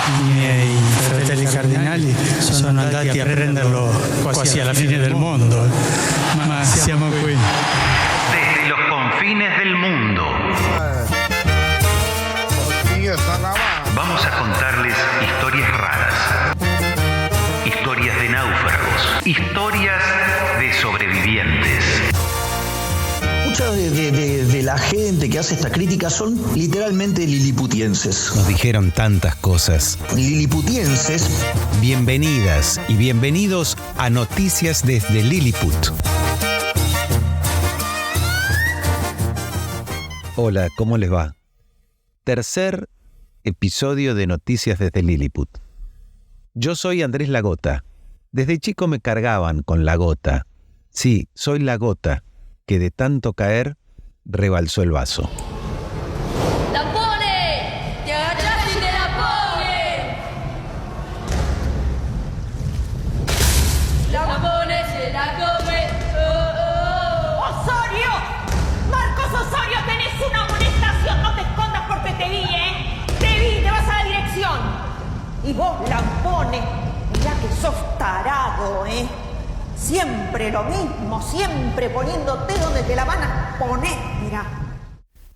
I miei fratelli cardinali sono andati a prenderlo quasi alla fine del mondo, ma siamo qui. Desde los confines del mundo. Vamos a contarles historias raras, historias de náufragos, historias de sobrevivientes. Mucha de la gente que hace esta crítica son literalmente liliputienses. Nos dijeron tantas cosas. Liliputienses. Bienvenidas y bienvenidos a Noticias desde Lilliput. Hola, ¿cómo les va? Tercer episodio de Noticias desde Lilliput. Yo soy Andrés Lagota. Desde chico me cargaban con la gota. Sí, soy la gota que de tanto caer rebalsó el vaso. ¡Lampone! ¡Te agachaste y te la pone! ¡Lampone se la come! ¡Osorio! ¡Marcos Osorio, tenés una amonestación! No te escondas porque te vi, ¿eh? Te vas a la dirección. Y vos, Lampone, mirá que sos tarado, ¿eh? Siempre lo mismo, siempre poniéndote donde te la van a poner, mirá.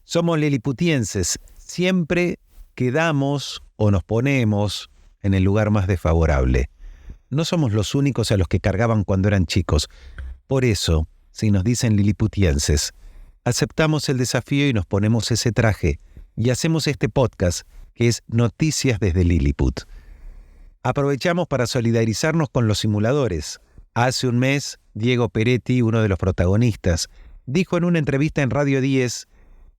Somos liliputienses, siempre quedamos o nos ponemos en el lugar más desfavorable. No somos los únicos a los que cargaban cuando eran chicos. Por eso, si nos dicen liliputienses, aceptamos el desafío y nos ponemos ese traje y hacemos este podcast que es Noticias desde Lilliput. Aprovechamos para solidarizarnos con los simuladores. Hace un mes, Diego Peretti, uno de los protagonistas, dijo en una entrevista en Radio 10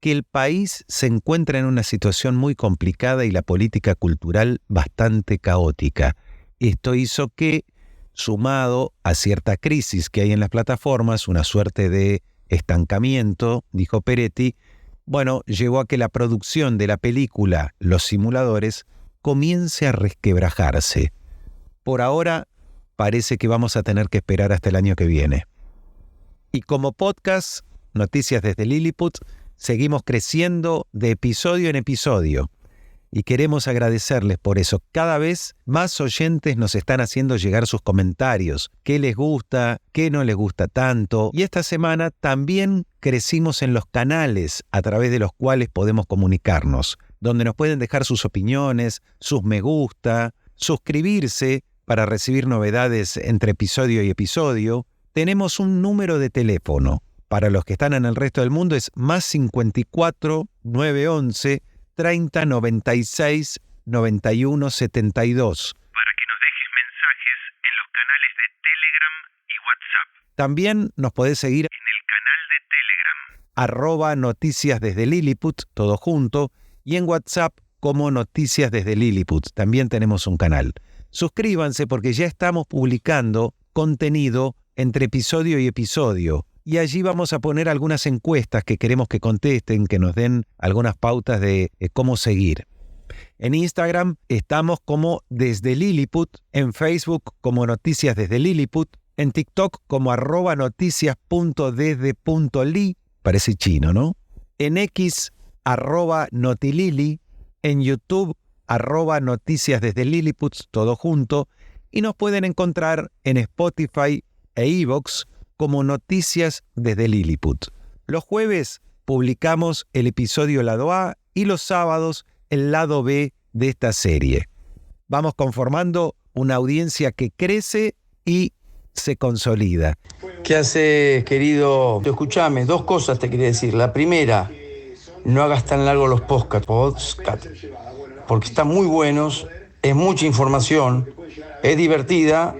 que el país se encuentra en una situación muy complicada y la política cultural bastante caótica. Esto hizo que, sumado a cierta crisis que hay en las plataformas, una suerte de estancamiento, dijo Peretti, llevó a que la producción de la película Los Simuladores comience a resquebrajarse. Por ahora, parece que vamos a tener que esperar hasta el año que viene. Y como podcast, Noticias desde Lilliput, seguimos creciendo de episodio en episodio. Y queremos agradecerles por eso. Cada vez más oyentes nos están haciendo llegar sus comentarios. ¿Qué les gusta? ¿Qué no les gusta tanto? Y esta semana también crecimos en los canales a través de los cuales podemos comunicarnos, donde nos pueden dejar sus opiniones, sus me gusta, suscribirse para recibir novedades entre episodio y episodio. Tenemos un número de teléfono. Para los que están en el resto del mundo es +54 911 30 96 91 72. Para que nos dejes mensajes en los canales de Telegram y WhatsApp. También nos podés seguir en el canal de Telegram. @Noticias desde Lilliput, todo junto, y en WhatsApp como Noticias desde Lilliput. También tenemos un canal. Suscríbanse porque ya estamos publicando contenido entre episodio y episodio. Y allí vamos a poner algunas encuestas que queremos que contesten, que nos den algunas pautas de cómo seguir. En Instagram estamos como Desde Lilliput, en Facebook como Noticias desde Lilliput, en TikTok como @noticias.desde.li, parece chino, ¿no? En X, @notilili, en YouTube, @Noticias desde Lilliput, todo junto, y nos pueden encontrar en Spotify e iVoox como Noticias desde Lilliput. Los jueves publicamos el episodio lado A y los sábados el lado B de esta serie. Vamos conformando una audiencia que crece y se consolida. ¿Qué haces, querido? Escuchame, dos cosas te quería decir. La primera, no hagas tan largo los podcasts, porque están muy buenos, es mucha información, es divertida,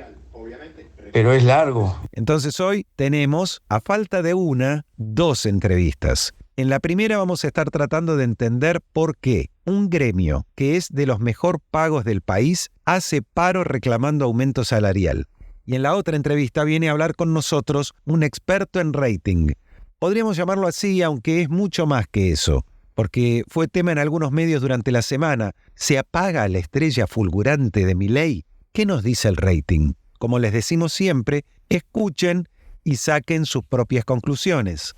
pero es largo. Entonces hoy tenemos, a falta de una, 2 entrevistas. En la primera vamos a estar tratando de entender por qué un gremio que es de los mejor pagos del país hace paro reclamando aumento salarial. Y en la otra entrevista viene a hablar con nosotros un experto en rating. Podríamos llamarlo así, aunque es mucho más que eso, porque fue tema en algunos medios durante la semana. ¿Se apaga la estrella fulgurante de Milei? ¿Qué nos dice el rating? Como les decimos siempre, escuchen y saquen sus propias conclusiones.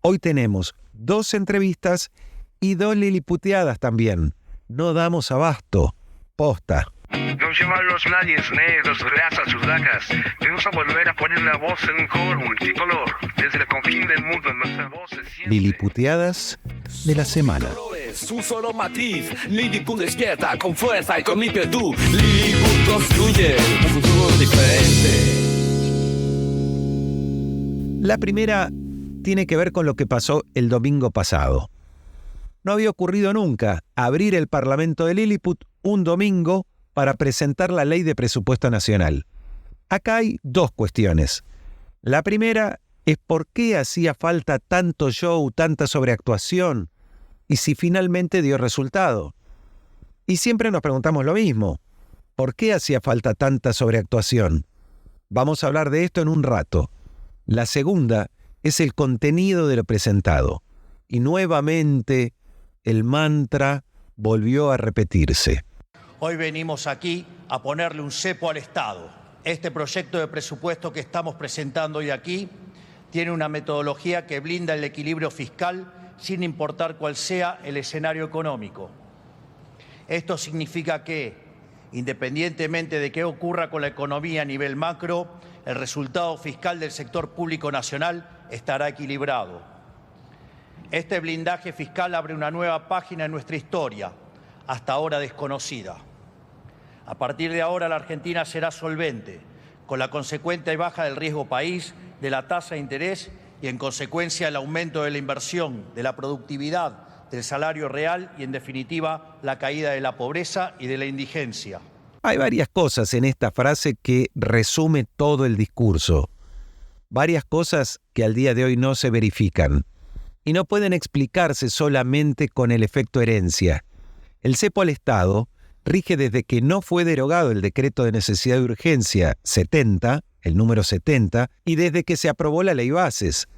Hoy tenemos 2 entrevistas y 2 liliputeadas también. No damos abasto. Posta. No llevan los nadie negros, razas, sudacas. Vamos a volver a poner la voz en un coro multicolor. Desde el confín del mundo nuestra voz se siente. Liliputeadas de la semana. Un solo matiz, Lilliput despierta con fuerza y con ímpetu. Lilliput construye un futuro diferente. La primera tiene que ver con lo que pasó el domingo pasado. No había ocurrido nunca abrir el Parlamento de Lilliput un domingo para presentar la ley de presupuesto nacional. Acá hay dos cuestiones. La primera es por qué hacía falta tanto show, tanta sobreactuación, y si finalmente dio resultado. Y siempre nos preguntamos lo mismo. ¿Por qué hacía falta tanta sobreactuación? Vamos a hablar de esto en un rato. La segunda es el contenido de lo presentado. Y nuevamente el mantra volvió a repetirse. Hoy venimos aquí a ponerle un cepo al Estado. Este proyecto de presupuesto que estamos presentando hoy aquí tiene una metodología que blinda el equilibrio fiscal sin importar cuál sea el escenario económico. Esto significa que, independientemente de qué ocurra con la economía a nivel macro, el resultado fiscal del sector público nacional estará equilibrado. Este blindaje fiscal abre una nueva página en nuestra historia, hasta ahora desconocida. A partir de ahora, la Argentina será solvente, con la consecuente baja del riesgo país, de la tasa de interés y, en consecuencia, el aumento de la inversión, de la productividad, del salario real y, en definitiva, la caída de la pobreza y de la indigencia. Hay varias cosas en esta frase que resume todo el discurso. Varias cosas que al día de hoy no se verifican y no pueden explicarse solamente con el efecto herencia. El cepo al Estado rige desde que no fue derogado el decreto de necesidad de urgencia 70, el número 70, y desde que se aprobó la ley Bases.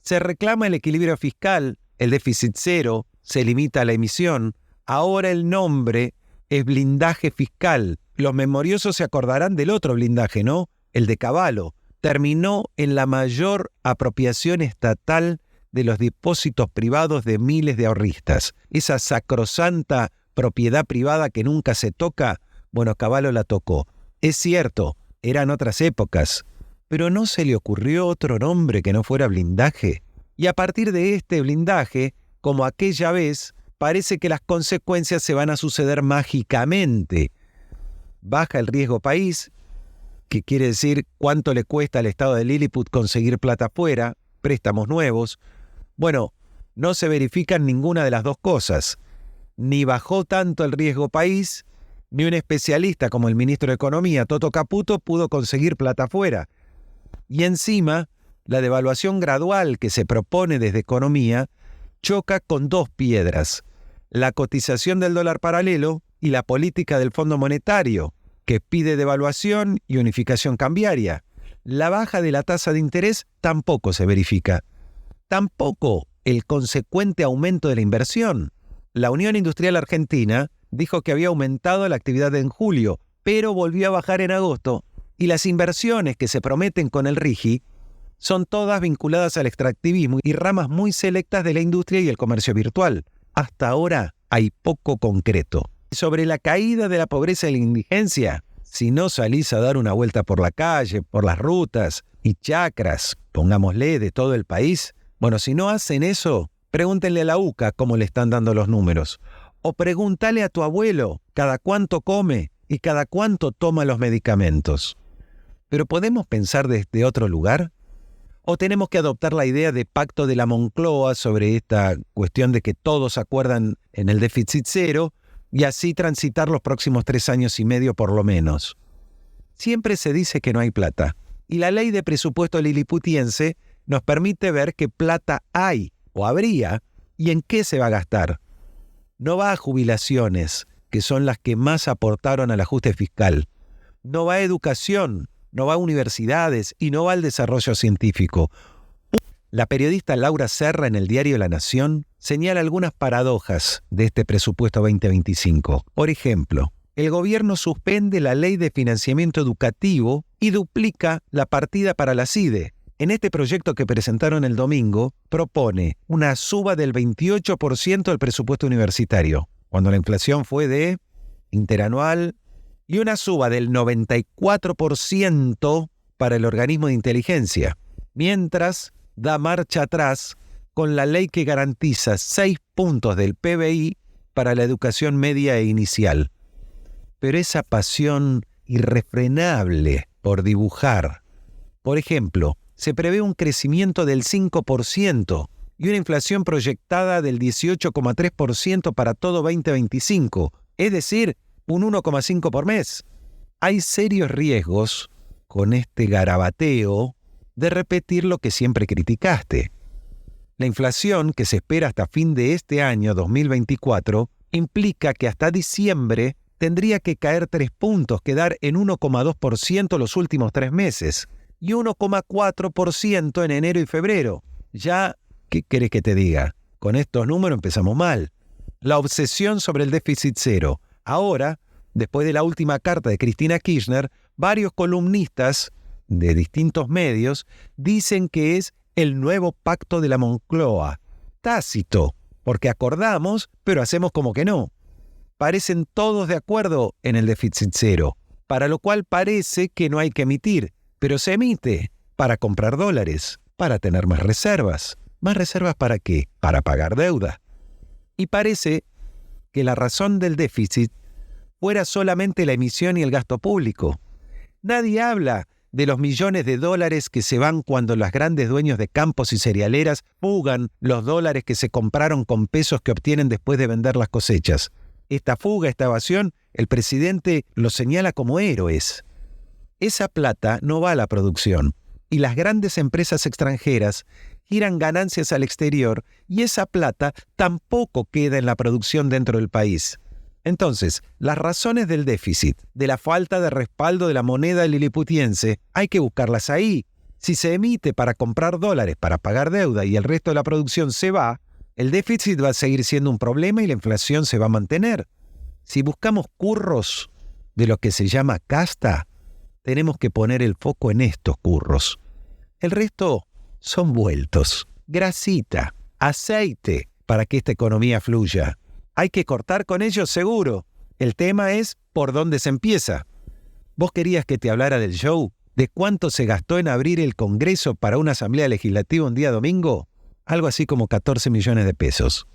Se reclama el equilibrio fiscal, el déficit cero, se limita a la emisión. Ahora el nombre es blindaje fiscal. Los memoriosos se acordarán del otro blindaje, ¿no? El de Cavallo. Terminó en la mayor apropiación estatal de los depósitos privados de miles de ahorristas. Esa sacrosanta propiedad privada que nunca se toca, bueno, Cavallo la tocó. Es cierto, eran otras épocas, pero ¿no se le ocurrió otro nombre que no fuera blindaje? Y a partir de este blindaje, como aquella vez, parece que las consecuencias se van a suceder mágicamente. Baja el riesgo país, que quiere decir cuánto le cuesta al Estado de Lilliput conseguir plata afuera, préstamos nuevos. Bueno, no se verifican ninguna de las dos cosas. Ni bajó tanto el riesgo país, ni un especialista como el ministro de Economía, Toto Caputo, pudo conseguir plata afuera. Y encima, la devaluación gradual que se propone desde Economía choca con dos piedras: la cotización del dólar paralelo y la política del Fondo Monetario, que pide devaluación y unificación cambiaria. La baja de la tasa de interés tampoco se verifica. Tampoco el consecuente aumento de la inversión. La Unión Industrial Argentina dijo que había aumentado la actividad en julio, pero volvió a bajar en agosto, y las inversiones que se prometen con el RIGI son todas vinculadas al extractivismo y ramas muy selectas de la industria y el comercio virtual. Hasta ahora hay poco concreto. Sobre la caída de la pobreza y la indigencia, si no salís a dar una vuelta por la calle, por las rutas y chacras, pongámosle, de todo el país, bueno, si no hacen eso, pregúntenle a la UCA cómo le están dando los números. O pregúntale a tu abuelo cada cuánto come y cada cuánto toma los medicamentos. ¿Pero podemos pensar desde otro lugar? ¿O tenemos que adoptar la idea de pacto de la Moncloa sobre esta cuestión de que todos acuerdan en el déficit cero y así transitar los próximos 3 años y medio por lo menos? Siempre se dice que no hay plata, y la ley de presupuesto liliputiense nos permite ver qué plata hay o habría y en qué se va a gastar. No va a jubilaciones, que son las que más aportaron al ajuste fiscal. No va a educación, no va a universidades y no va al desarrollo científico. La periodista Laura Serra en el diario La Nación señala algunas paradojas de este presupuesto 2025. Por ejemplo, el gobierno suspende la ley de financiamiento educativo y duplica la partida para la CIDE. En este proyecto que presentaron el domingo, propone una suba del 28% del presupuesto universitario, cuando la inflación fue de, interanual y una suba del 94% para el organismo de inteligencia, mientras da marcha atrás con la ley que garantiza 6 puntos del PBI para la educación media e inicial. Pero esa pasión irrefrenable por dibujar. Por ejemplo, se prevé un crecimiento del 5% y una inflación proyectada del 18,3% para todo 2025, es decir, un 1,5 por mes. Hay serios riesgos con este garabateo de repetir lo que siempre criticaste. La inflación, que se espera hasta fin de este año 2024, implica que hasta diciembre tendría que caer 3 puntos, quedar en 1,2% los últimos 3 meses y 1,4% en enero y febrero. Ya, ¿qué querés que te diga? Con estos números empezamos mal. La obsesión sobre el déficit cero. Ahora, después de la última carta de Cristina Kirchner, varios columnistas de distintos medios dicen que es el nuevo pacto de la Moncloa. Tácito, porque acordamos, pero hacemos como que no. Parecen todos de acuerdo en el déficit cero, para lo cual parece que no hay que emitir, pero se emite para comprar dólares, para tener más reservas. ¿Más reservas para qué? Para pagar deuda. Y parece que la razón del déficit fuera solamente la emisión y el gasto público. Nadie habla de los millones de dólares que se van cuando los grandes dueños de campos y cerealeras fugan los dólares que se compraron con pesos que obtienen después de vender las cosechas. Esta fuga, esta evasión, el presidente lo señala como héroes. Esa plata no va a la producción y las grandes empresas extranjeras giran ganancias al exterior y esa plata tampoco queda en la producción dentro del país. Entonces, las razones del déficit, de la falta de respaldo de la moneda liliputiense, hay que buscarlas ahí. Si se emite para comprar dólares para pagar deuda y el resto de la producción se va, el déficit va a seguir siendo un problema y la inflación se va a mantener. Si buscamos curros de lo que se llama casta, tenemos que poner el foco en estos curros. El resto son vueltos, grasita, aceite para que esta economía fluya. Hay que cortar con ellos seguro. El tema es por dónde se empieza. ¿Vos querías que te hablara del show? ¿De cuánto se gastó en abrir el Congreso para una asamblea legislativa un día domingo? Algo así como 14 millones de pesos.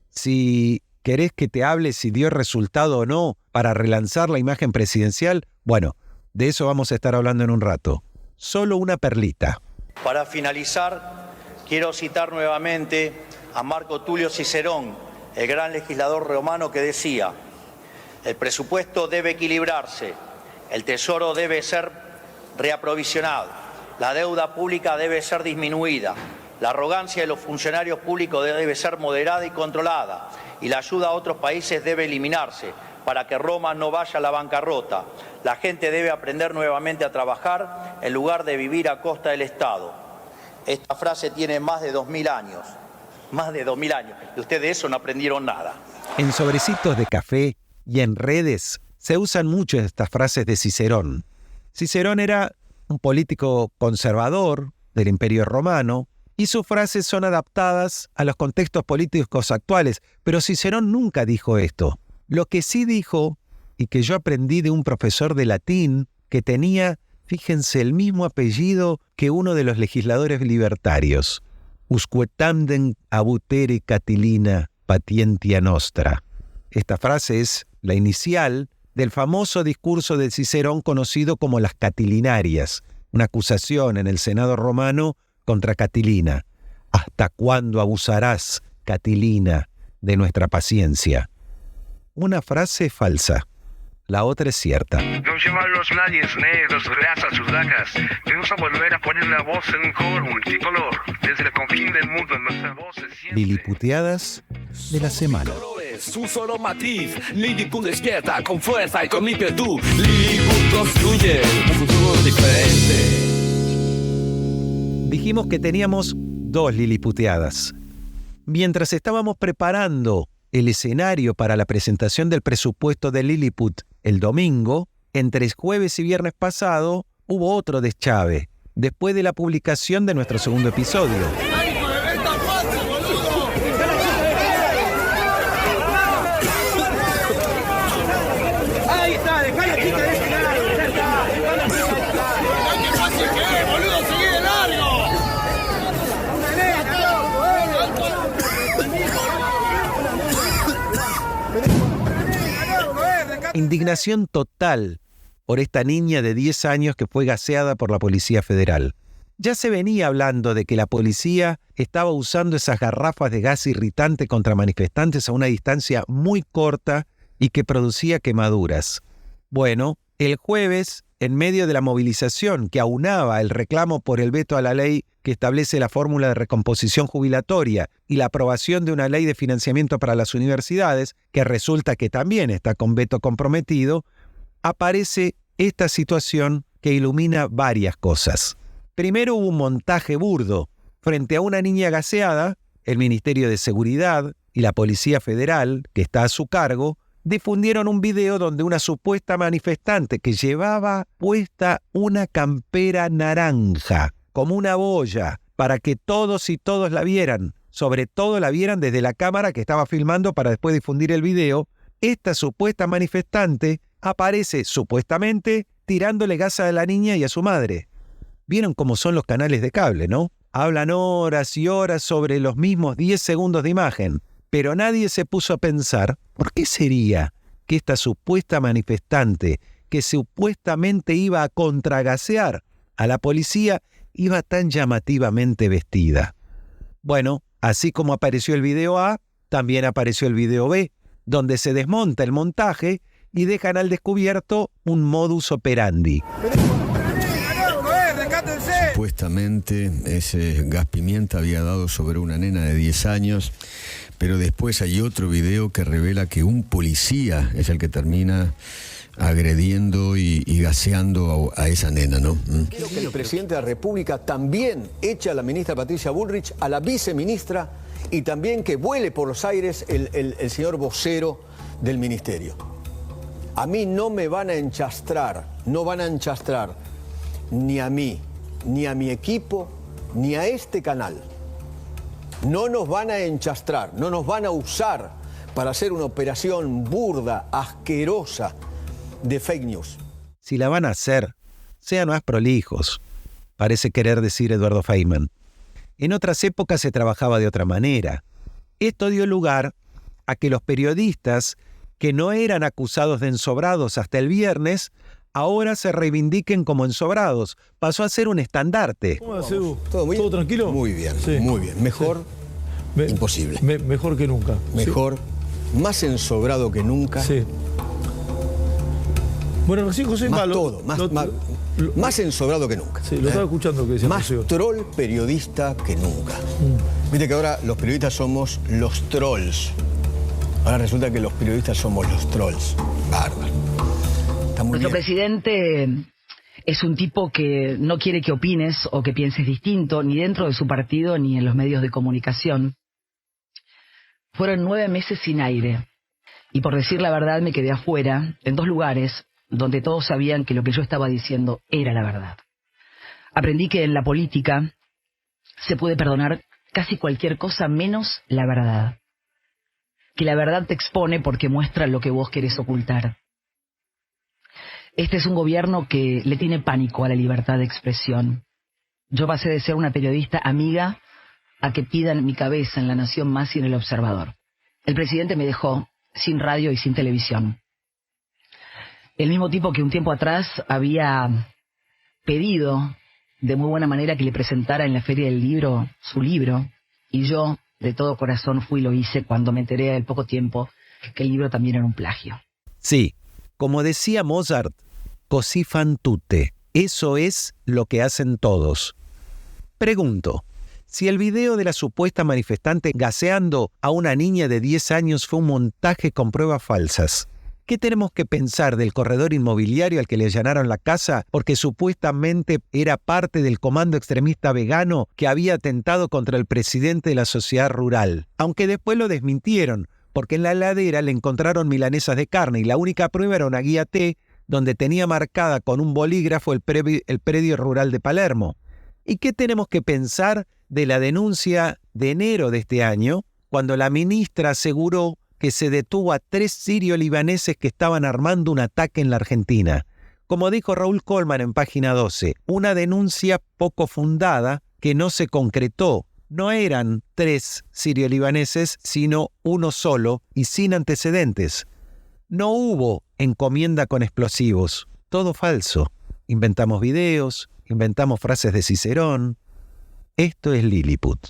Si querés que te hable si dio resultado o no para relanzar la imagen presidencial, bueno, de eso vamos a estar hablando en un rato. Solo una perlita. Para finalizar, quiero citar nuevamente a Marco Tulio Cicerón, el gran legislador romano, que decía: el presupuesto debe equilibrarse, el tesoro debe ser reaprovisionado, la deuda pública debe ser disminuida, la arrogancia de los funcionarios públicos debe ser moderada y controlada, y la ayuda a otros países debe eliminarse para que Roma no vaya a la bancarrota. La gente debe aprender nuevamente a trabajar en lugar de vivir a costa del Estado. Esta frase tiene más de 2000 años. Más de 2000 años. Y ustedes de eso no aprendieron nada. En sobrecitos de café y en redes se usan mucho estas frases de Cicerón. Cicerón era un político conservador del Imperio Romano y sus frases son adaptadas a los contextos políticos actuales, pero Cicerón nunca dijo esto. Lo que sí dijo, y que yo aprendí de un profesor de latín que tenía, fíjense, el mismo apellido que uno de los legisladores libertarios: usque tandem abutere Catilina patientia nostra. Esta frase es la inicial del famoso discurso de Cicerón conocido como las Catilinarias, una acusación en el Senado romano contra Catilina. ¿Hasta cuándo abusarás, Catilina, de nuestra paciencia? Una frase falsa. La otra es cierta. No llevarlos nadie negros, razas, sudacas. Vamos a volver a poner la voz en un coro multicolor. Desde el confín del mundo nuestra voz se siente. Liliputeadas de la semana. Un solo matiz, Lilliput despierta con fuerza y con ímpetu. Lilliput construye un futuro diferente. Dijimos que teníamos 2 liliputeadas. Mientras estábamos preparando el escenario para la presentación del presupuesto de Lilliput el domingo, entre jueves y viernes pasado, hubo otro deschave, después de la publicación de nuestro segundo episodio. está, dejá la chica de ese lado, ya está, dejá la chica de ese lado. ¡Qué fácil que es, boludo! ¡Seguí de largo! Indignación total por esta niña de 10 años que fue gaseada por la Policía Federal. Ya se venía hablando de que la policía estaba usando esas garrafas de gas irritante contra manifestantes a una distancia muy corta y que producía quemaduras. Bueno, el jueves, en medio de la movilización que aunaba el reclamo por el veto a la ley que establece la fórmula de recomposición jubilatoria y la aprobación de una ley de financiamiento para las universidades, que resulta que también está con veto comprometido, aparece esta situación que ilumina varias cosas. Primero hubo un montaje burdo. Frente a una niña gaseada, el Ministerio de Seguridad y la Policía Federal, que está a su cargo, difundieron un video donde una supuesta manifestante que llevaba puesta una campera naranja, como una boya, para que todos y todos la vieran, sobre todo la vieran desde la cámara que estaba filmando para después difundir el video. Esta supuesta manifestante aparece supuestamente tirándole gas a la niña y a su madre. Vieron cómo son los canales de cable, ¿no? Hablan horas y horas sobre los mismos 10 segundos de imagen, pero nadie se puso a pensar por qué sería que esta supuesta manifestante que supuestamente iba a contragasear a la policía iba tan llamativamente vestida. Bueno, así como apareció el video A, también apareció el video B, donde se desmonta el montaje y dejan al descubierto un modus operandi. Supuestamente ese gas pimienta había dado sobre una nena de 10 años, pero después hay otro video que revela que un policía es el que termina agrediendo y gaseando a esa nena, ¿no? Quiero que el presidente de la República también eche a la ministra Patricia Bullrich, a la viceministra, y también que vuele por los aires el señor vocero del ministerio. A mí no me van a enchastrar, no van a enchastrar ni a mí, ni a mi equipo, ni a este canal. No nos van a enchastrar, no nos van a usar para hacer una operación burda, asquerosa de fake news. Si la van a hacer, sean más prolijos, parece querer decir Eduardo Feynman. En otras épocas se trabajaba de otra manera. Esto dio lugar a que los periodistas, que no eran acusados de ensobrados hasta el viernes, ahora se reivindiquen como ensobrados. Pasó a ser un estandarte. ¿Cómo va, Edu? ¿Todo tranquilo? Muy bien, sí. Muy bien. Mejor, imposible. Mejor que nunca. Mejor, sí. Más ensobrado que nunca. Sí. Bueno, recién José más todo, más ensobrado que nunca. Sí, lo estaba escuchando que decía más José. Troll periodista que nunca. Viste que ahora los periodistas somos los trolls. Ahora resulta que los periodistas somos los trolls. Bárbaro. Nuestro presidente es un tipo que no quiere que opines o que pienses distinto, ni dentro de su partido ni en los medios de comunicación. Fueron 9 meses sin aire. Y por decir la verdad me quedé afuera, en 2 lugares, donde todos sabían que lo que yo estaba diciendo era la verdad. Aprendí que en la política se puede perdonar casi cualquier cosa menos la verdad. Que la verdad te expone porque muestra lo que vos querés ocultar. Este es un gobierno que le tiene pánico a la libertad de expresión. Yo pasé de ser una periodista amiga a que pidan mi cabeza en La Nación Más y en El Observador. El presidente me dejó sin radio y sin televisión. El mismo tipo que un tiempo atrás había pedido de muy buena manera que le presentara en la Feria del Libro su libro, y yo de todo corazón fui y lo hice cuando me enteré al poco tiempo que el libro también era un plagio. Sí, como decía Mozart, così fan tutte, eso es lo que hacen todos. Pregunto, si el video de la supuesta manifestante gaseando a una niña de 10 años fue un montaje con pruebas falsas, ¿qué tenemos que pensar del corredor inmobiliario al que le allanaron la casa porque supuestamente era parte del comando extremista vegano que había atentado contra el presidente de la sociedad rural? Aunque después lo desmintieron, porque en la heladera le encontraron milanesas de carne y la única prueba era una guía T donde tenía marcada con un bolígrafo el predio rural de Palermo. ¿Y qué tenemos que pensar de la denuncia de enero de este año, cuando la ministra aseguró que se detuvo a 3 sirio-libaneses que estaban armando un ataque en la Argentina. Como dijo Raúl Colman en Página 12, una denuncia poco fundada que no se concretó. No eran 3 sirio-libaneses, sino uno solo y sin antecedentes. No hubo encomienda con explosivos. Todo falso. Inventamos videos, inventamos frases de Cicerón. Esto es Lilliput.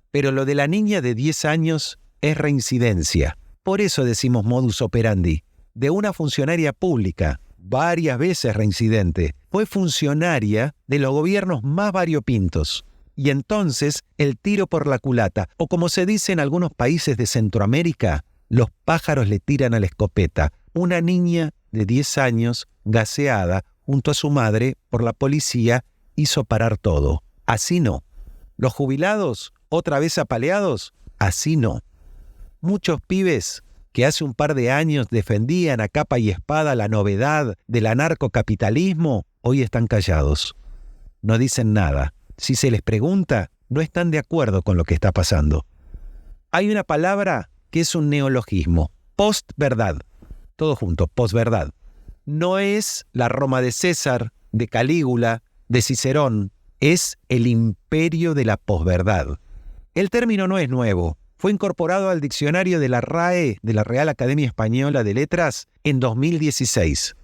Pero lo de la niña de 10 años es reincidencia. Por eso decimos modus operandi. De una funcionaria pública, varias veces reincidente, fue funcionaria de los gobiernos más variopintos. Y entonces el tiro por la culata, o como se dice en algunos países de Centroamérica, los pájaros le tiran a la escopeta. Una niña de 10 años, gaseada, junto a su madre, por la policía, hizo parar todo. Así no. Los jubilados, otra vez apaleados, así no. Muchos pibes que hace un par de años defendían a capa y espada la novedad del anarcocapitalismo, hoy están callados. No dicen nada. Si se les pregunta, no están de acuerdo con lo que está pasando. Hay una palabra que es un neologismo, postverdad. Todo junto, posverdad. No es la Roma de César, de Calígula, de Cicerón, es el imperio de la posverdad. El término no es nuevo, fue incorporado al diccionario de la RAE, de la Real Academia Española de Letras, en 2016.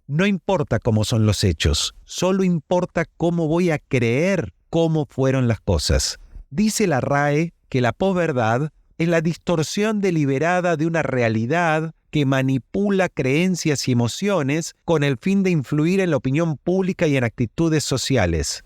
No importa cómo son los hechos, solo importa cómo voy a creer cómo fueron las cosas. Dice la RAE que la posverdad es la distorsión deliberada de una realidad que manipula creencias y emociones con el fin de influir en la opinión pública y en actitudes sociales.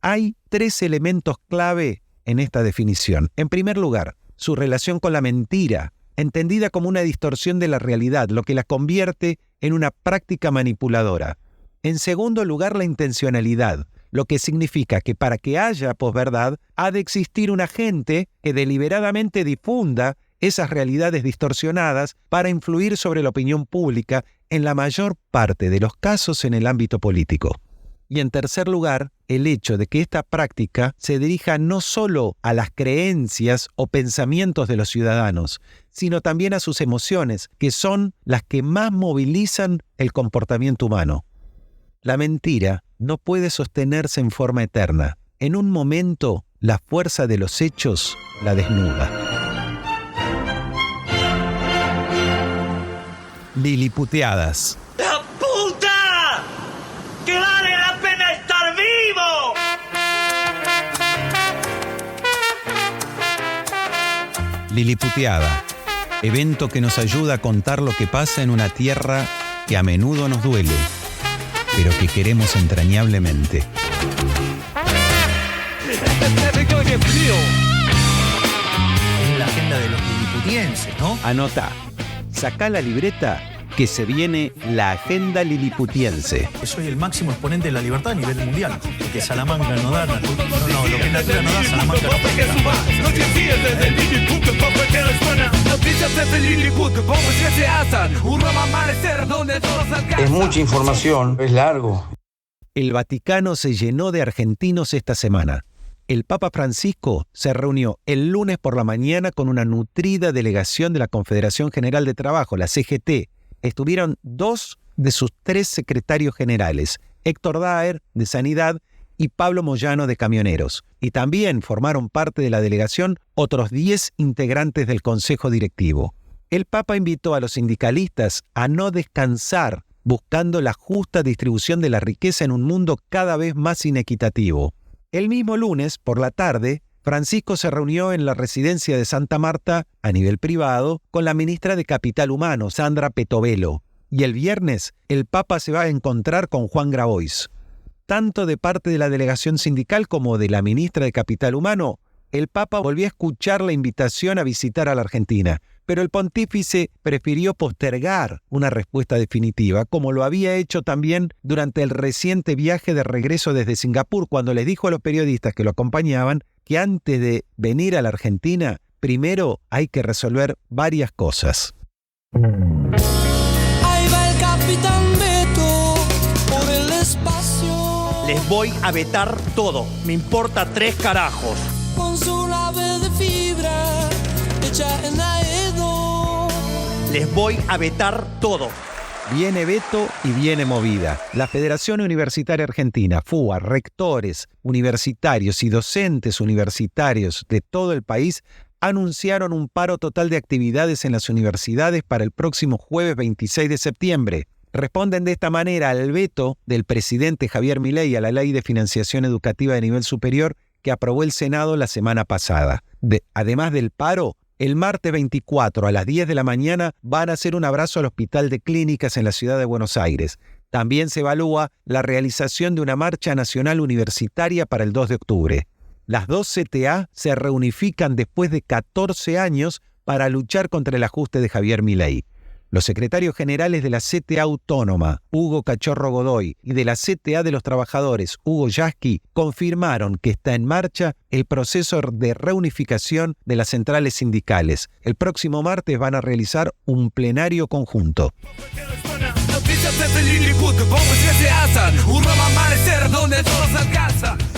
Hay 3 elementos clave en esta definición. En primer lugar, su relación con la mentira, entendida como una distorsión de la realidad, lo que la convierte en una práctica manipuladora. En segundo lugar, la intencionalidad, lo que significa que para que haya posverdad ha de existir un agente que deliberadamente difunda esas realidades distorsionadas para influir sobre la opinión pública, en la mayor parte de los casos en el ámbito político. Y en tercer lugar, el hecho de que esta práctica se dirija no solo a las creencias o pensamientos de los ciudadanos, sino también a sus emociones, que son las que más movilizan el comportamiento humano. La mentira no puede sostenerse en forma eterna. En un momento, la fuerza de los hechos la desnuda. Liliputeadas. ¡La puta! ¡Que vale la pena estar vivo! Liliputeada. Evento que nos ayuda a contar lo que pasa en una tierra que a menudo nos duele, pero que queremos entrañablemente. Es la agenda de los liliputienses, ¿no? Anota. Sacá la libreta que se viene la agenda liliputiense. Soy el máximo exponente de la libertad a nivel mundial. Que Salamanca no da, lo que Natura no da, Salamanca no da. Noticias desde Lilliput, con cualquier zona. Noticias desde Lilliput, como se hacen. Un nuevo amanecer donde todos alcanzan. Es mucha información, es largo. El Vaticano se llenó de argentinos esta semana. El Papa Francisco se reunió el lunes por la mañana con una nutrida delegación de la Confederación General de Trabajo, la CGT. Estuvieron 2 de sus 3 secretarios generales, Héctor Daer, de Sanidad, y Pablo Moyano, de Camioneros. Y también formaron parte de la delegación otros 10 integrantes del Consejo Directivo. El Papa invitó a los sindicalistas a no descansar, buscando la justa distribución de la riqueza en un mundo cada vez más inequitativo. El mismo lunes, por la tarde, Francisco se reunió en la residencia de Santa Marta, a nivel privado, con la ministra de Capital Humano, Sandra Petovelo. Y el viernes, el Papa se va a encontrar con Juan Grabois. Tanto de parte de la delegación sindical como de la ministra de Capital Humano, el Papa volvió a escuchar la invitación a visitar a la Argentina, pero el pontífice prefirió postergar una respuesta definitiva, como lo había hecho también durante el reciente viaje de regreso desde Singapur, cuando les dijo a los periodistas que lo acompañaban que antes de venir a la Argentina, primero hay que resolver varias cosas. Ahí va el capitán Beto por el espacio. Les voy a vetar todo. Me importa 3 carajos. Con su nave de fibra hecha en Aedo. les voy a vetar todo. Viene veto y viene movida. La Federación Universitaria Argentina, FUA, rectores universitarios y docentes universitarios de todo el país anunciaron un paro total de actividades en las universidades para el próximo jueves 26 de septiembre. Responden de esta manera al veto del presidente Javier Milei a la Ley de Financiación Educativa de Nivel Superior que aprobó el Senado la semana pasada. Además del paro, el martes 24 a las 10 de la mañana van a hacer un abrazo al Hospital de Clínicas en la ciudad de Buenos Aires. También se evalúa la realización de una marcha nacional universitaria para el 2 de octubre. Las dos CTA se reunifican después de 14 años para luchar contra el ajuste de Javier Milei. Los secretarios generales de la CTA Autónoma, Hugo Cachorro Godoy, y de la CTA de los Trabajadores, Hugo Yasky, confirmaron que está en marcha el proceso de reunificación de las centrales sindicales. El próximo martes van a realizar un plenario conjunto.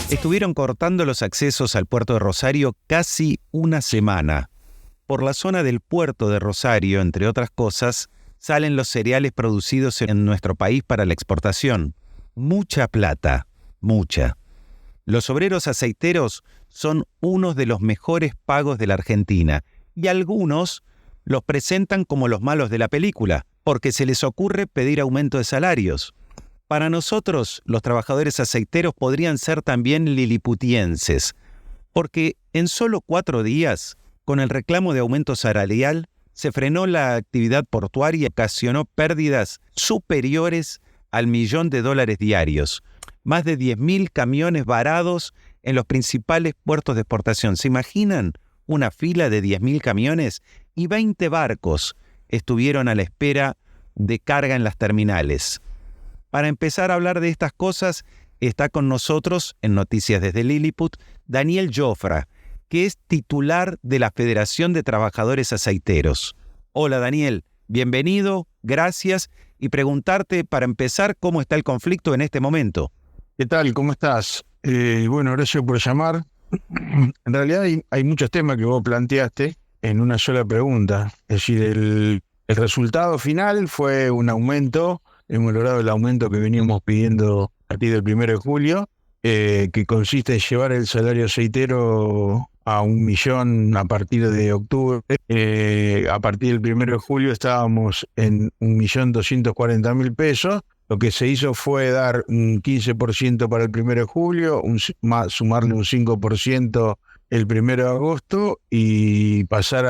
Estuvieron cortando los accesos al puerto de Rosario casi una semana. Por la zona del puerto de Rosario, entre otras cosas, salen los cereales producidos en nuestro país para la exportación. Mucha plata, mucha. Los obreros aceiteros son unos de los mejores pagos de la Argentina y algunos los presentan como los malos de la película, porque se les ocurre pedir aumento de salarios. Para nosotros, los trabajadores aceiteros podrían ser también liliputienses, porque en solo 4 días, con el reclamo de aumento salarial, se frenó la actividad portuaria y ocasionó pérdidas superiores al $1 millón diarios. Más de 10.000 camiones varados en los principales puertos de exportación. ¿Se imaginan una fila de 10.000 camiones? Y 20 barcos estuvieron a la espera de carga en las terminales. Para empezar a hablar de estas cosas, está con nosotros, en Noticias desde Lilliput, Daniel Jofra, que es titular de la Federación de Trabajadores Aceiteros. Hola Daniel, bienvenido, gracias, y preguntarte para empezar cómo está el conflicto en este momento. ¿Qué tal? ¿Cómo estás? Bueno, gracias por llamar. En realidad hay muchos temas que vos planteaste en una sola pregunta. Es decir, el resultado final fue un aumento, hemos logrado el aumento que veníamos pidiendo a partir del 1 de julio, que consiste en llevar el salario aceitero a 1 millón a partir de octubre. A partir del 1 de julio estábamos en 1.240.000 pesos. Lo que se hizo fue dar un 15% para el 1 de julio, sumarle un 5% el 1 de agosto y pasar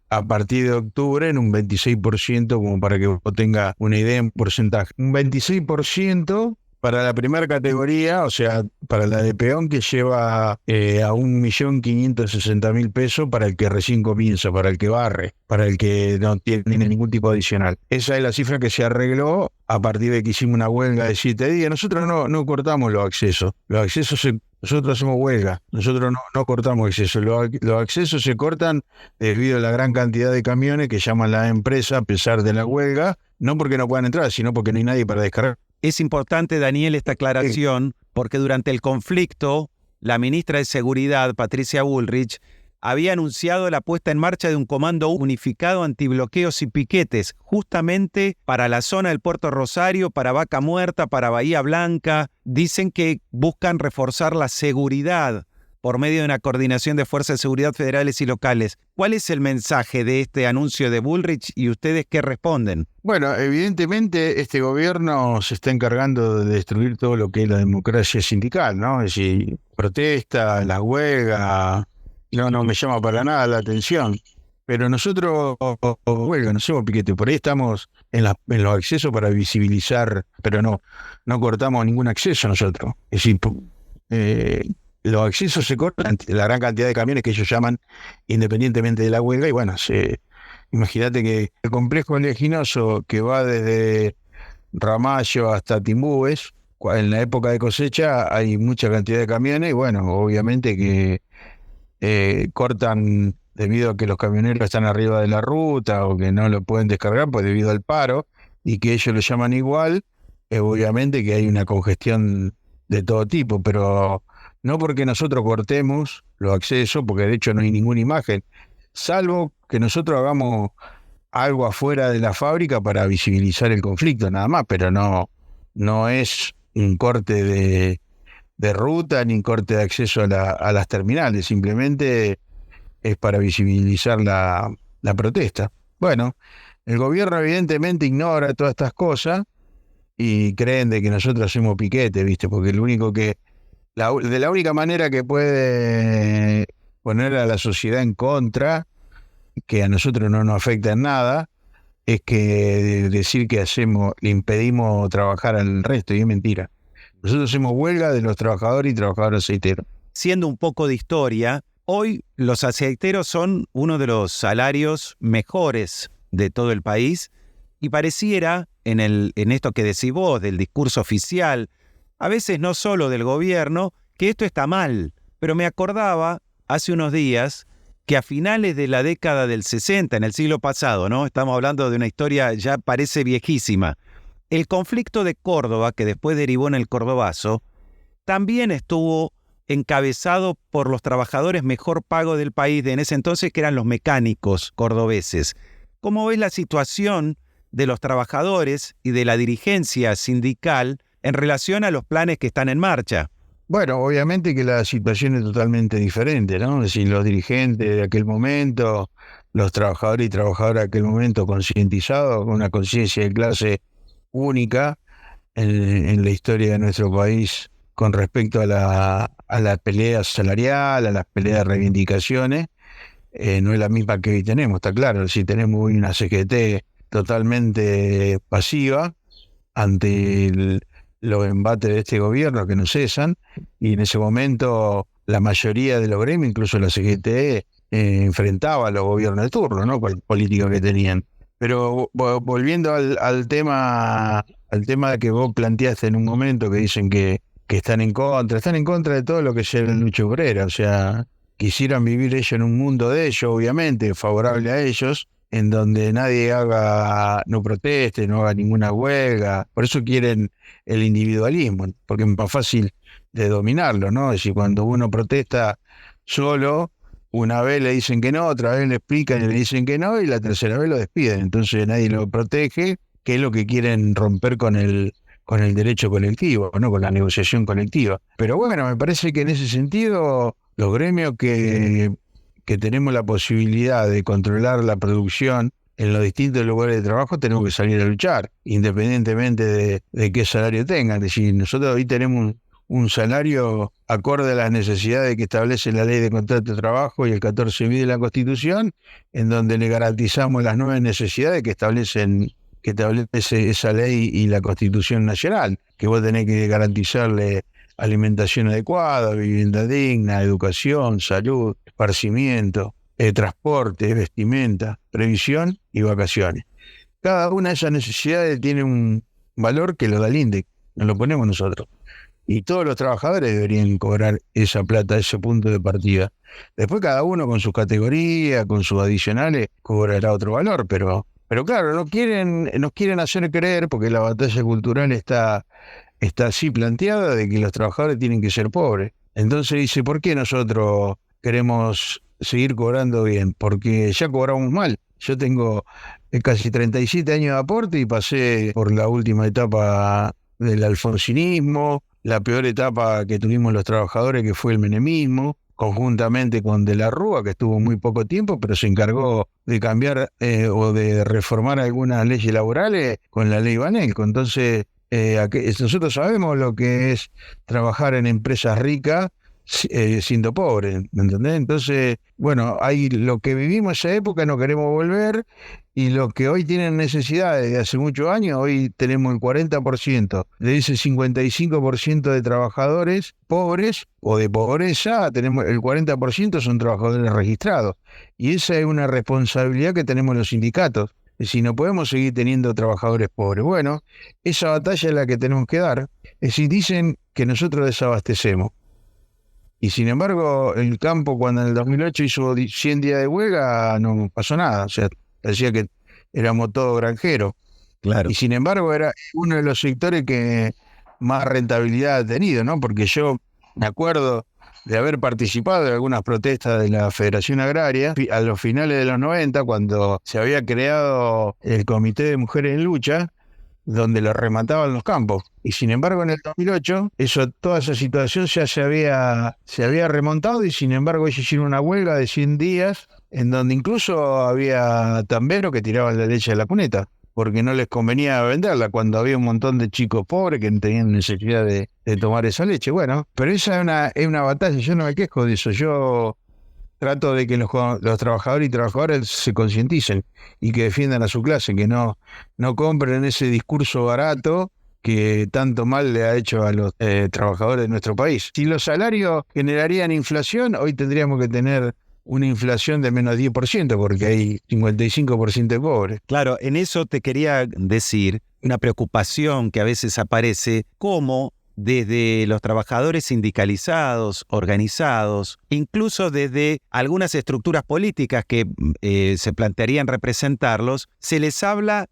a partir de octubre en un 26%, como para que vos tengas una idea en porcentaje. Un 26% para la primera categoría, o sea, para la de peón, que lleva a 1.560.000 pesos para el que recién comienza, para el que barre, para el que no tiene ningún tipo adicional. Esa es la cifra que se arregló a partir de que hicimos una huelga de 7 días. Nosotros no cortamos los accesos. Los accesos nosotros hacemos huelga, nosotros no cortamos accesos. Los accesos se cortan debido a la gran cantidad de camiones que llaman a la empresa a pesar de la huelga, no porque no puedan entrar, sino porque no hay nadie para descargar. Es importante, Daniel, esta aclaración, porque durante el conflicto, la ministra de Seguridad, Patricia Bullrich, había anunciado la puesta en marcha de un comando unificado antibloqueos y piquetes, justamente para la zona del Puerto Rosario, para Vaca Muerta, para Bahía Blanca. Dicen que buscan reforzar la seguridad por medio de una coordinación de fuerzas de seguridad federales y locales. ¿Cuál es el mensaje de este anuncio de Bullrich y ustedes qué responden? Bueno, evidentemente este gobierno se está encargando de destruir todo lo que es la democracia sindical, ¿no? Es decir, protesta, la huelga, no me llama para nada la atención. Pero nosotros, huelga, no hacemos piquete, por ahí estamos en los accesos para visibilizar, pero no cortamos ningún acceso nosotros. Es decir, los accesos se cortan, la gran cantidad de camiones que ellos llaman independientemente de la huelga, y bueno, imagínate que el complejo oleaginoso que va desde Ramallo hasta Timbúes, en la época de cosecha hay mucha cantidad de camiones, y bueno, obviamente que cortan debido a que los camioneros están arriba de la ruta o que no lo pueden descargar, pues debido al paro, y que ellos lo llaman igual, obviamente que hay una congestión de todo tipo, pero no porque nosotros cortemos los accesos, porque de hecho no hay ninguna imagen, salvo que nosotros hagamos algo afuera de la fábrica para visibilizar el conflicto, nada más, pero no es un corte de ruta ni un corte de acceso a las terminales, simplemente es para visibilizar la protesta. Bueno, el gobierno evidentemente ignora todas estas cosas y creen de que nosotros hacemos piquete, ¿viste? Porque de la única manera que puede poner a la sociedad en contra, que a nosotros no nos afecta en nada, es que decir que le impedimos trabajar al resto, y es mentira. Nosotros hacemos huelga de los trabajadores y trabajadoras aceiteros. Siendo un poco de historia, hoy los aceiteros son uno de los salarios mejores de todo el país y pareciera, en esto que decís vos, del discurso oficial, a veces no solo del gobierno, que esto está mal. Pero me acordaba hace unos días que a finales de la década del 60, en el siglo pasado, ¿no? Estamos hablando de una historia ya parece viejísima. El conflicto de Córdoba, que después derivó en el Cordobazo, también estuvo encabezado por los trabajadores mejor pagos del país de en ese entonces, que eran los mecánicos cordobeses. ¿Cómo ves la situación de los trabajadores y de la dirigencia sindical en relación a los planes que están en marcha? Bueno, obviamente que la situación es totalmente diferente, ¿no? Es decir, los dirigentes de aquel momento, los trabajadores y trabajadoras de aquel momento concientizados, con una conciencia de clase única en la historia de nuestro país con respecto a la pelea salarial, a las peleas de reivindicaciones, no es la misma que hoy tenemos, está claro. Si tenemos hoy una CGT totalmente pasiva ante los embates de este gobierno que no cesan, y en ese momento la mayoría de los gremios, incluso la CGT, enfrentaba a los gobiernos de turno, ¿no? Con la política que tenían. Pero volviendo al tema que vos planteaste en un momento, que dicen que están en contra de todo lo que sea la lucha obrera. O sea, quisieran vivir ellos en un mundo de ellos, obviamente, favorable a ellos, en donde nadie no proteste, no haga ninguna huelga. Por eso quieren el individualismo, porque es más fácil de dominarlo, ¿no? Es decir, cuando uno protesta solo, una vez le dicen que no, otra vez le explican y le dicen que no, y la tercera vez lo despiden. Entonces nadie lo protege, que es lo que quieren romper con el derecho colectivo, ¿no? Con la negociación colectiva. Pero bueno, me parece que en ese sentido, los gremios que tenemos la posibilidad de controlar la producción en los distintos lugares de trabajo, tenemos que salir a luchar, independientemente de qué salario tengan. Es decir, nosotros hoy tenemos un salario acorde a las necesidades que establece la Ley de Contrato de Trabajo y el 14.000 de la Constitución, en donde le garantizamos las nuevas necesidades que establece esa ley y la Constitución Nacional, que vos tenés que garantizarle alimentación adecuada, vivienda digna, educación, salud, esparcimiento, transporte, vestimenta, previsión y vacaciones. Cada una de esas necesidades tiene un valor que lo da el INDEC, nos lo ponemos nosotros. Y todos los trabajadores deberían cobrar esa plata, ese punto de partida. Después cada uno con sus categorías, con sus adicionales, cobrará otro valor, pero claro, nos quieren hacer creer, porque la batalla cultural está así planteada, de que los trabajadores tienen que ser pobres. Entonces dice, ¿por qué nosotros queremos seguir cobrando bien? Porque ya cobramos mal. Yo tengo casi 37 años de aporte y pasé por la última etapa del alfonsinismo, la peor etapa que tuvimos los trabajadores, que fue el menemismo, conjuntamente con De la Rúa, que estuvo muy poco tiempo, pero se encargó de cambiar o de reformar algunas leyes laborales con la ley Banelco. Entonces, nosotros sabemos lo que es trabajar en empresas ricas siendo pobre, ¿me entendés? Entonces, bueno, lo que vivimos esa época no queremos volver, y lo que hoy tienen necesidades de hace muchos años, hoy tenemos el 40%, de ese 55% de trabajadores pobres o de pobreza, tenemos el 40% son trabajadores registrados, y esa es una responsabilidad que tenemos los sindicatos. Si no podemos seguir teniendo trabajadores pobres. Bueno, esa batalla es la que tenemos que dar. Es decir, dicen que nosotros desabastecemos. Y sin embargo, el campo, cuando en el 2008 hizo 100 días de huelga, no pasó nada. O sea, decía que éramos todos granjeros. Claro. Y sin embargo, era uno de los sectores que más rentabilidad ha tenido, ¿no? Porque yo me acuerdo de haber participado de algunas protestas de la Federación Agraria a los finales de los 90, cuando se había creado el Comité de Mujeres en Lucha, donde lo remataban los campos. Y sin embargo, en el 2008, toda esa situación ya se había remontado, y sin embargo ellos hicieron una huelga de 100 días, en donde incluso había tamberos que tiraban la leche de la cuneta, porque no les convenía venderla, cuando había un montón de chicos pobres que tenían necesidad de tomar esa leche. Bueno, pero esa es una batalla, yo no me quejo de eso, yo trato de que los trabajadores y trabajadoras se concienticen y que defiendan a su clase, que no compren ese discurso barato que tanto mal le ha hecho a los trabajadores de nuestro país. Si los salarios generarían inflación, hoy tendríamos que tener una inflación de menos 10%, porque hay 55% de pobres. Claro, en eso te quería decir una preocupación que a veces aparece, como desde los trabajadores sindicalizados, organizados, incluso desde algunas estructuras políticas que se plantearían representarlos, se les habla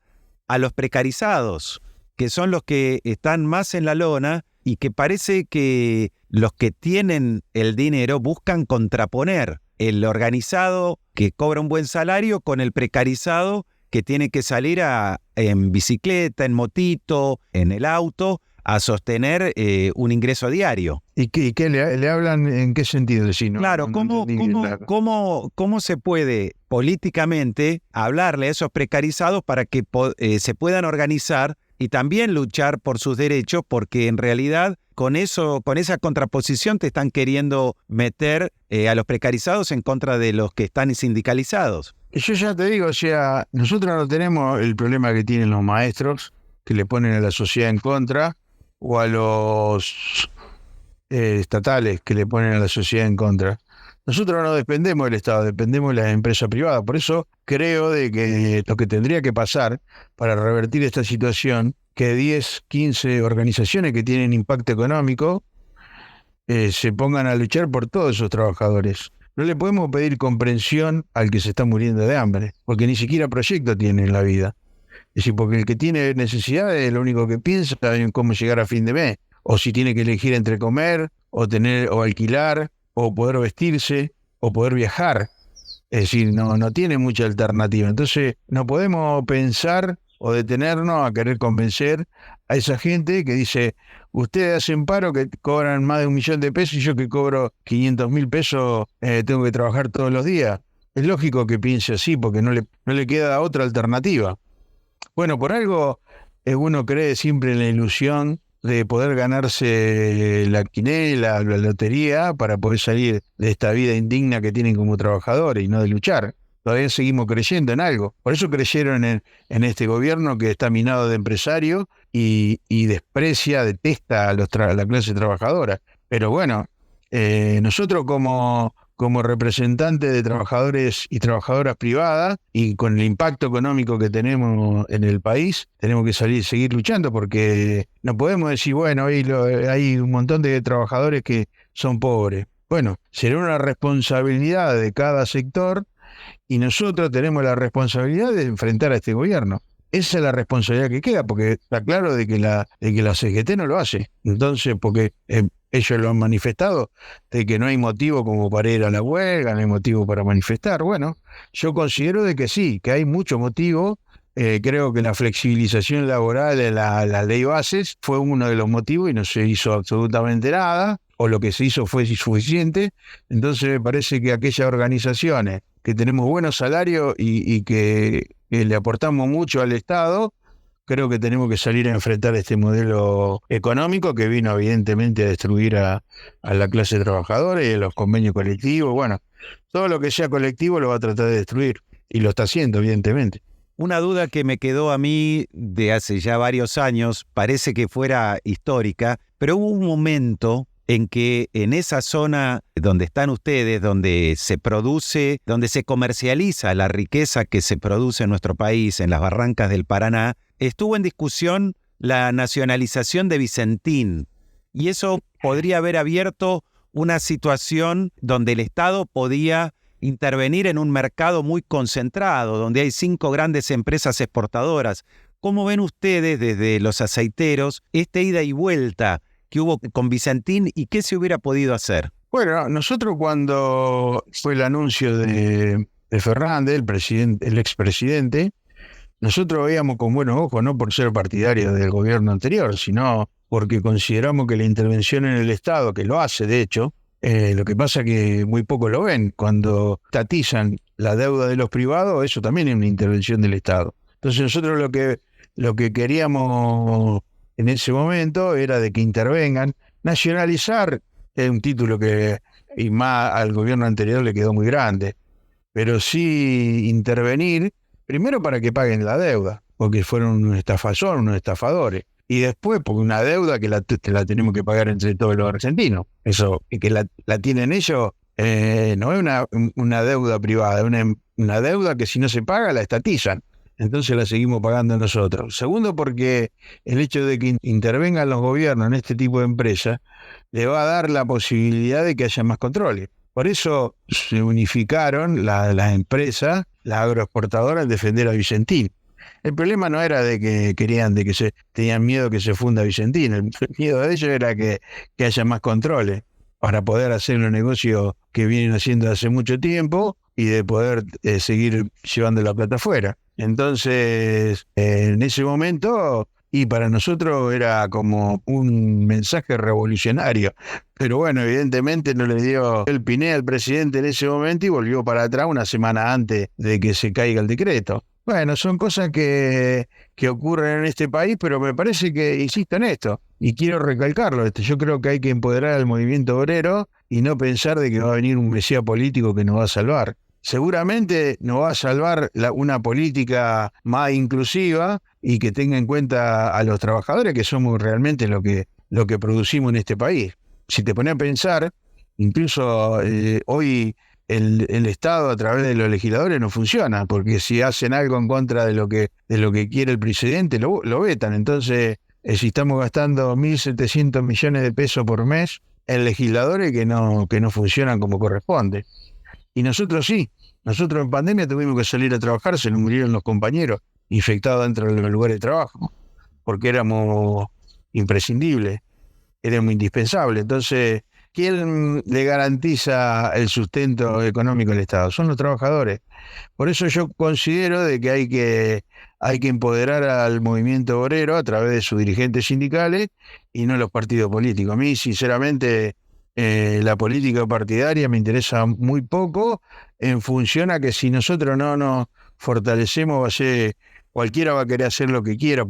a los precarizados, que son los que están más en la lona, y que parece que los que tienen el dinero buscan contraponer el organizado que cobra un buen salario con el precarizado que tiene que salir en bicicleta, en motito, en el auto, a sostener un ingreso diario. ¿Y qué le hablan en qué sentido? Si no, claro, ¿cómo se puede políticamente hablarle a esos precarizados para que se puedan organizar y también luchar por sus derechos? Porque en realidad con esa contraposición te están queriendo meter a los precarizados en contra de los que están sindicalizados. Yo ya te digo, o sea, nosotros no tenemos el problema que tienen los maestros, que le ponen a la sociedad en contra, o a los estatales, que le ponen a la sociedad en contra. Nosotros no dependemos del Estado, dependemos de las empresas privadas. Por eso creo de que lo que tendría que pasar para revertir esta situación, que 10, 15 organizaciones que tienen impacto económico se pongan a luchar por todos esos trabajadores. No le podemos pedir comprensión al que se está muriendo de hambre, porque ni siquiera proyecto tiene en la vida. Es decir, porque el que tiene necesidades, lo único que piensa es en cómo llegar a fin de mes, o si tiene que elegir entre comer, o alquilar, o poder vestirse, o poder viajar. Es decir, no tiene mucha alternativa. Entonces, no podemos pensar o detenernos a querer convencer a esa gente que dice: ustedes hacen paro, que cobran más de $1.000.000 y yo que cobro 500.000 pesos tengo que trabajar todos los días. Es lógico que piense así, porque no le queda otra alternativa. Bueno, por algo uno cree siempre en la ilusión de poder ganarse la quinela, la lotería, para poder salir de esta vida indigna que tienen como trabajadores y no de luchar. Todavía seguimos creyendo en algo. Por eso creyeron en este gobierno que está minado de empresarios y detesta a la clase trabajadora. Pero bueno, nosotros como representantes de trabajadores y trabajadoras privadas, y con el impacto económico que tenemos en el país, tenemos que seguir luchando, porque no podemos decir, bueno, hoy hay un montón de trabajadores que son pobres. Bueno, será una responsabilidad de cada sector, y nosotros tenemos la responsabilidad de enfrentar a este gobierno. Esa es la responsabilidad que queda, porque está claro de que la CGT no lo hace. Entonces, porque ellos lo han manifestado, de que no hay motivo como para ir a la huelga, no hay motivo para manifestar. Bueno, yo considero de que sí, que hay mucho motivo. Creo que la flexibilización laboral, la ley bases, fue uno de los motivos y no se hizo absolutamente nada, o lo que se hizo fue insuficiente. Entonces me parece que aquellas organizaciones que tenemos buenos salarios y que le aportamos mucho al Estado, creo que tenemos que salir a enfrentar este modelo económico que vino evidentemente a destruir a la clase trabajadora y a los convenios colectivos. Bueno, todo lo que sea colectivo lo va a tratar de destruir, y lo está haciendo evidentemente. Una duda que me quedó a mí de hace ya varios años, parece que fuera histórica, pero hubo un momento en que en esa zona donde están ustedes, donde se produce, donde se comercializa la riqueza que se produce en nuestro país, en las barrancas del Paraná, estuvo en discusión la nacionalización de Vicentín, y eso podría haber abierto una situación donde el Estado podía intervenir en un mercado muy concentrado, donde hay 5 grandes empresas exportadoras. ¿Cómo ven ustedes desde los aceiteros esta ida y vuelta que hubo con Vicentín, y qué se hubiera podido hacer? Bueno, nosotros cuando fue el anuncio de Fernández, el expresidente, nosotros veíamos con buenos ojos, no por ser partidarios del gobierno anterior, sino porque consideramos que la intervención en el Estado, que lo hace de hecho, lo que pasa es que muy pocos lo ven. Cuando estatizan la deuda de los privados, eso también es una intervención del Estado. Entonces nosotros lo que queríamos en ese momento era de que intervengan. Nacionalizar es un título que, y más al gobierno anterior le quedó muy grande, pero sí intervenir, primero para que paguen la deuda, porque fueron unos estafadores, y después porque una deuda que la tenemos que pagar entre todos los argentinos. Eso, y que la tienen ellos, no es una deuda privada, es una deuda que si no se paga la estatizan. Entonces la seguimos pagando nosotros. Segundo, porque el hecho de que intervengan los gobiernos en este tipo de empresas le va a dar la posibilidad de que haya más controles. Por eso se unificaron las empresas, las agroexportadoras, en defender a Vicentín. El problema no era de que tenían miedo que se funda Vicentín. El miedo de ellos era que haya más controles para poder hacer los negocios que vienen haciendo hace mucho tiempo y de poder seguir llevando la plata afuera. Entonces, en ese momento, y para nosotros era como un mensaje revolucionario. Pero bueno, evidentemente no le dio el piné al presidente en ese momento y volvió para atrás una semana antes de que se caiga el decreto. Bueno, son cosas que ocurren en este país, pero me parece que, insisto en esto, y quiero recalcarlo, yo creo que hay que empoderar al movimiento obrero y no pensar de que va a venir un mesías político que nos va a salvar. Seguramente nos va a salvar una política más inclusiva y que tenga en cuenta a los trabajadores, que somos realmente lo que producimos en este país. Si te pones a pensar, incluso hoy el Estado a través de los legisladores no funciona, porque si hacen algo en contra de lo que quiere el presidente, lo vetan. Entonces, si estamos gastando 1.700 millones de pesos por mes en legisladores que no funcionan como corresponde. Y nosotros sí, nosotros en pandemia tuvimos que salir a trabajar, se nos murieron los compañeros infectados dentro de los lugares de trabajo, porque éramos imprescindibles, éramos indispensables. Entonces, ¿quién le garantiza el sustento económico al Estado? Son los trabajadores. Por eso yo considero de que hay que empoderar al movimiento obrero a través de sus dirigentes sindicales y no los partidos políticos. A mí, sinceramente, la política partidaria me interesa muy poco en función a que si nosotros no nos fortalecemos, cualquiera va a querer hacer lo que quiera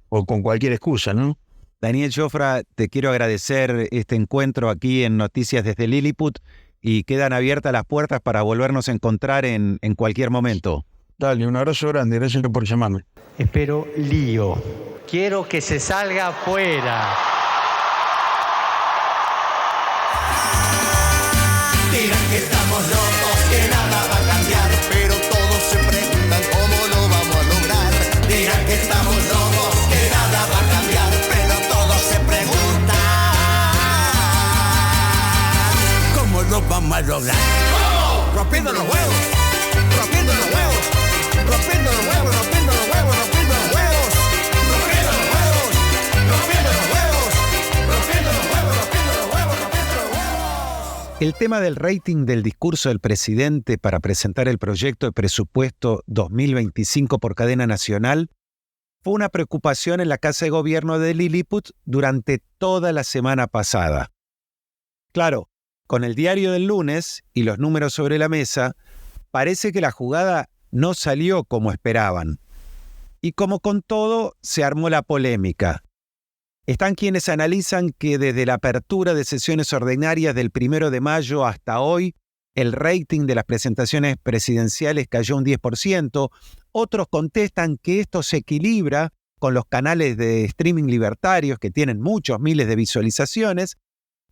o con cualquier excusa, ¿no? Daniel Jofra, te quiero agradecer este encuentro aquí en Noticias desde Lilliput y quedan abiertas las puertas para volvernos a encontrar en cualquier momento. Dale, un abrazo grande, gracias por llamarme. Espero lío. Quiero que se salga afuera. Dirán que estamos locos, que nada va a cambiar, pero todos se preguntan cómo lo vamos a lograr. Dirán que estamos locos, que nada va a cambiar, pero todos se preguntan cómo lo vamos a lograr. ¿Cómo? Rompiendo los huevos, rompiendo los huevos, rompiendo los huevos, rompiendo los huevos, rompiendo los huevos, rompiendo los huevos, rompiendo los huevos, rompiendo los huevos, rompiendo los huevos, rompiendo los huevos. El tema del rating del discurso del presidente para presentar el proyecto de presupuesto 2025 por cadena nacional fue una preocupación en la Casa de Gobierno de Lilliput durante toda la semana pasada. Claro, con el diario del lunes y los números sobre la mesa, parece que la jugada no salió como esperaban. Y como con todo, se armó la polémica. Están quienes analizan que desde la apertura de sesiones ordinarias del 1 de mayo hasta hoy, el rating de las presentaciones presidenciales cayó un 10%. Otros contestan que esto se equilibra con los canales de streaming libertarios que tienen muchos miles de visualizaciones.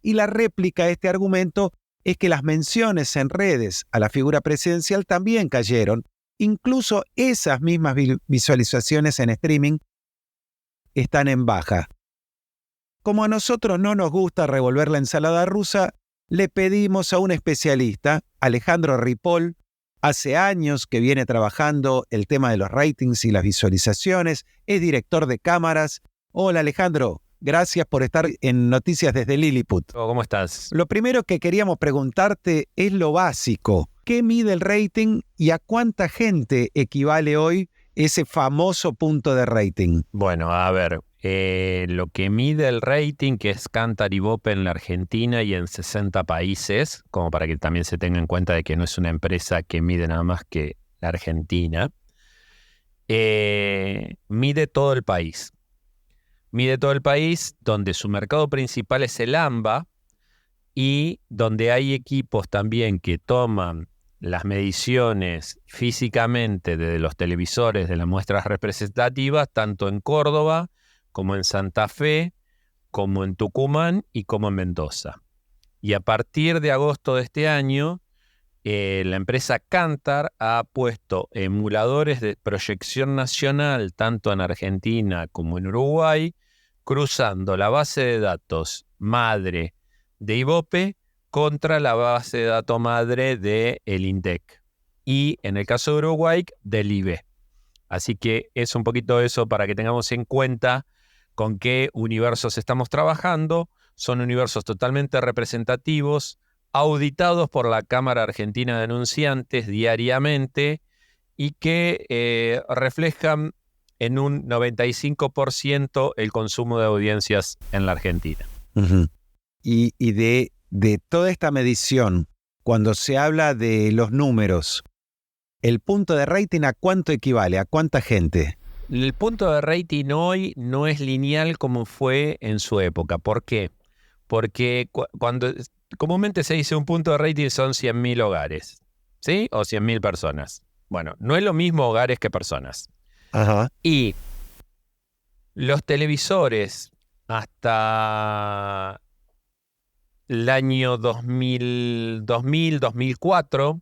Y la réplica a este argumento es que las menciones en redes a la figura presidencial también cayeron. Incluso esas mismas visualizaciones en streaming están en baja. Como a nosotros no nos gusta revolver la ensalada rusa, le pedimos a un especialista, Alejandro Ripoll, hace años que viene trabajando el tema de los ratings y las visualizaciones, es director de cámaras. Hola Alejandro, Gracias por estar en Noticias desde Lilliput. ¿Cómo estás? Lo primero que queríamos preguntarte es lo básico. ¿Qué mide el rating y a cuánta gente equivale hoy ese famoso punto de rating? Bueno, a ver, lo que mide el rating, que es Kantar y Ibope en la Argentina y en 60 países, como para que también se tenga en cuenta de que no es una empresa que mide nada más que la Argentina, mide todo el país. Mide todo el país, donde su mercado principal es el AMBA y donde hay equipos también que toman las mediciones físicamente de los televisores de las muestras representativas, tanto en Córdoba como en Santa Fe, como en Tucumán y como en Mendoza. Y a partir de agosto de este año, la empresa Kantar ha puesto emuladores de proyección nacional, tanto en Argentina como en Uruguay, cruzando la base de datos madre de Ibope contra la base de datos madre del INDEC y, en el caso de Uruguay, del IBE. Así que es un poquito eso para que tengamos en cuenta con qué universos estamos trabajando. Son universos totalmente representativos, auditados por la Cámara Argentina de Denunciantes diariamente y que reflejan en un 95% el consumo de audiencias en la Argentina. Uh-huh. Y de toda esta medición, cuando se habla de los números, ¿el punto de rating a cuánto equivale? ¿A cuánta gente? El punto de rating hoy no es lineal como fue en su época. ¿Por qué? Porque cuando comúnmente se dice un punto de rating son 100.000 hogares, ¿sí? O 100.000 personas. Bueno, no es lo mismo hogares que personas. Ajá. Y los televisores hasta el año 2000-2004,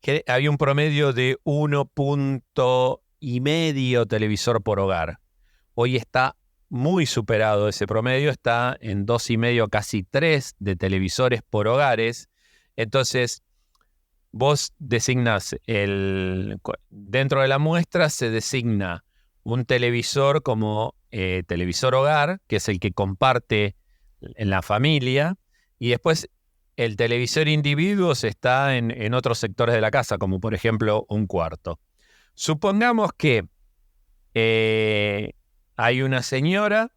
que había un promedio de 1,5 televisor por hogar. Hoy está muy superado ese promedio, está en 2,5, casi 3 de televisores por hogares. Entonces, vos designás, dentro de la muestra se designa un televisor como televisor hogar, que es el que comparte en la familia, y después el televisor individuos está en otros sectores de la casa, como por ejemplo un cuarto. Supongamos que hay una señora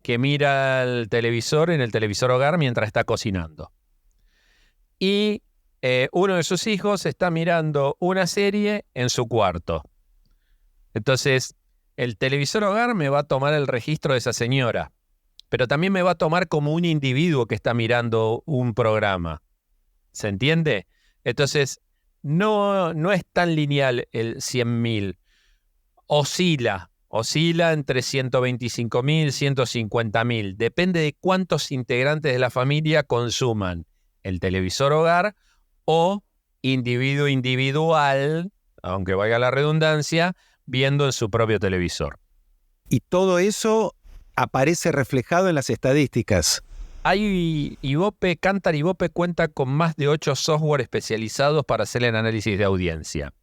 que mira el televisor en el televisor hogar mientras está cocinando. Y uno de sus hijos está mirando una serie en su cuarto. Entonces, el televisor hogar me va a tomar el registro de esa señora, pero también me va a tomar como un individuo que está mirando un programa. ¿Se entiende? Entonces, no es tan lineal el 100.000. Oscila entre 125.000 y 150.000. Depende de cuántos integrantes de la familia consuman el televisor hogar o individuo individual, aunque valga la redundancia, viendo en su propio televisor. Y todo eso aparece reflejado en las estadísticas. Kantar Ibope cuenta con más de 8 software especializados para hacer el análisis de audiencia.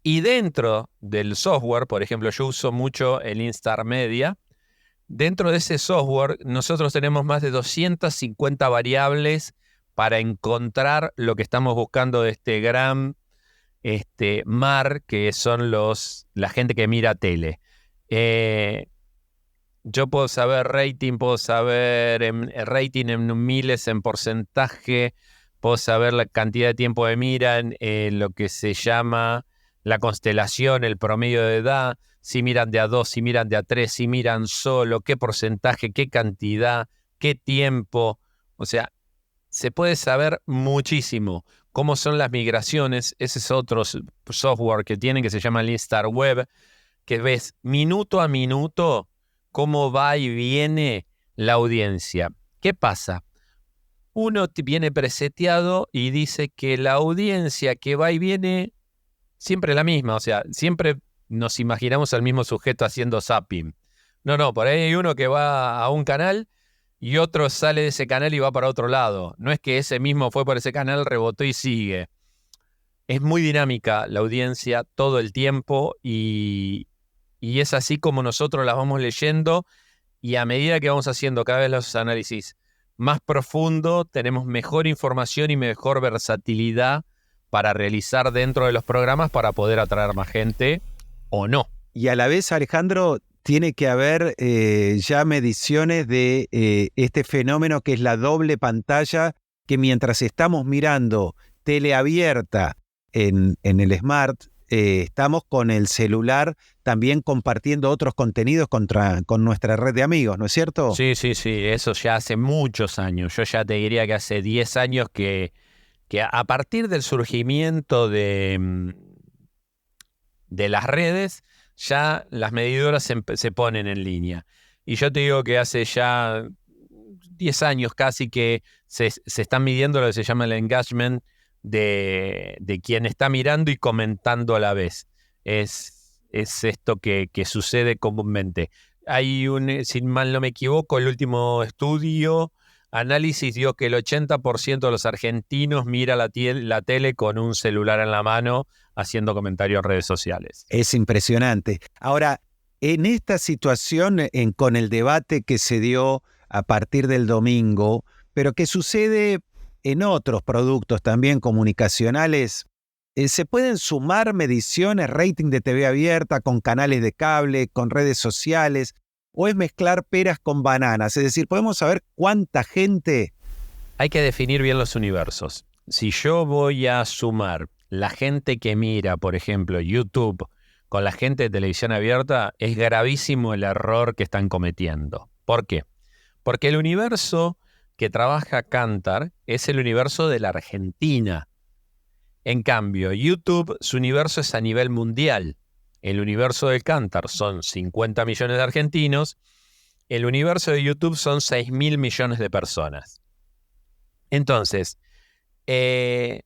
Y dentro del software, por ejemplo, yo uso mucho el Instar Media. Dentro de ese software, nosotros tenemos más de 250 variables para encontrar lo que estamos buscando de este gran mar, que son la gente que mira tele. Yo puedo saber rating, puedo saber rating en miles, en porcentaje, puedo saber la cantidad de tiempo de mira, lo que se llama la constelación, el promedio de edad, si miran de a 2, si miran de a 3, si miran solo, qué porcentaje, qué cantidad, qué tiempo. O sea, se puede saber muchísimo cómo son las migraciones. Ese es otro software que tienen que se llama Instar Web, que ves minuto a minuto cómo va y viene la audiencia. ¿Qué pasa? Uno viene preseteado y dice que la audiencia que va y viene siempre es la misma. O sea, siempre nos imaginamos al mismo sujeto haciendo zapping. No, por ahí hay uno que va a un canal y otro sale de ese canal y va para otro lado. No es que ese mismo fue por ese canal, rebotó y sigue. Es muy dinámica la audiencia todo el tiempo y es así como nosotros la vamos leyendo Y a medida que vamos haciendo cada vez los análisis más profundos, tenemos mejor información y mejor versatilidad para realizar dentro de los programas para poder atraer más gente o no. Y a la vez, Alejandro, tiene que haber ya mediciones de este fenómeno que es la doble pantalla, que mientras estamos mirando tele abierta en el Smart, estamos con el celular también compartiendo otros contenidos con nuestra red de amigos, ¿no es cierto? Sí, eso ya hace muchos años. Yo ya te diría que hace 10 años que a partir del surgimiento de las redes, ya las medidoras se ponen en línea. Y yo te digo que hace ya 10 años casi que se están midiendo lo que se llama el engagement de quien está mirando y comentando a la vez. Es esto que sucede comúnmente. Hay si mal no me equivoco, el último análisis dio que el 80% de los argentinos mira la tele con un celular en la mano haciendo comentarios en redes sociales. Es impresionante. Ahora, en esta situación, con el debate que se dio a partir del domingo, pero que sucede en otros productos también comunicacionales, ¿se pueden sumar mediciones, rating de TV abierta con canales de cable, con redes sociales? ¿O es mezclar peras con bananas? Es decir, ¿podemos saber cuánta gente? Hay que definir bien los universos. Si yo voy a sumar la gente que mira, por ejemplo, YouTube con la gente de televisión abierta, es gravísimo el error que están cometiendo. ¿Por qué? Porque el universo que trabaja Kantar es el universo de la Argentina. En cambio, YouTube, su universo es a nivel mundial. El universo de Kantar son 50 millones de argentinos. El universo de YouTube son 6.000 millones de personas. Entonces, si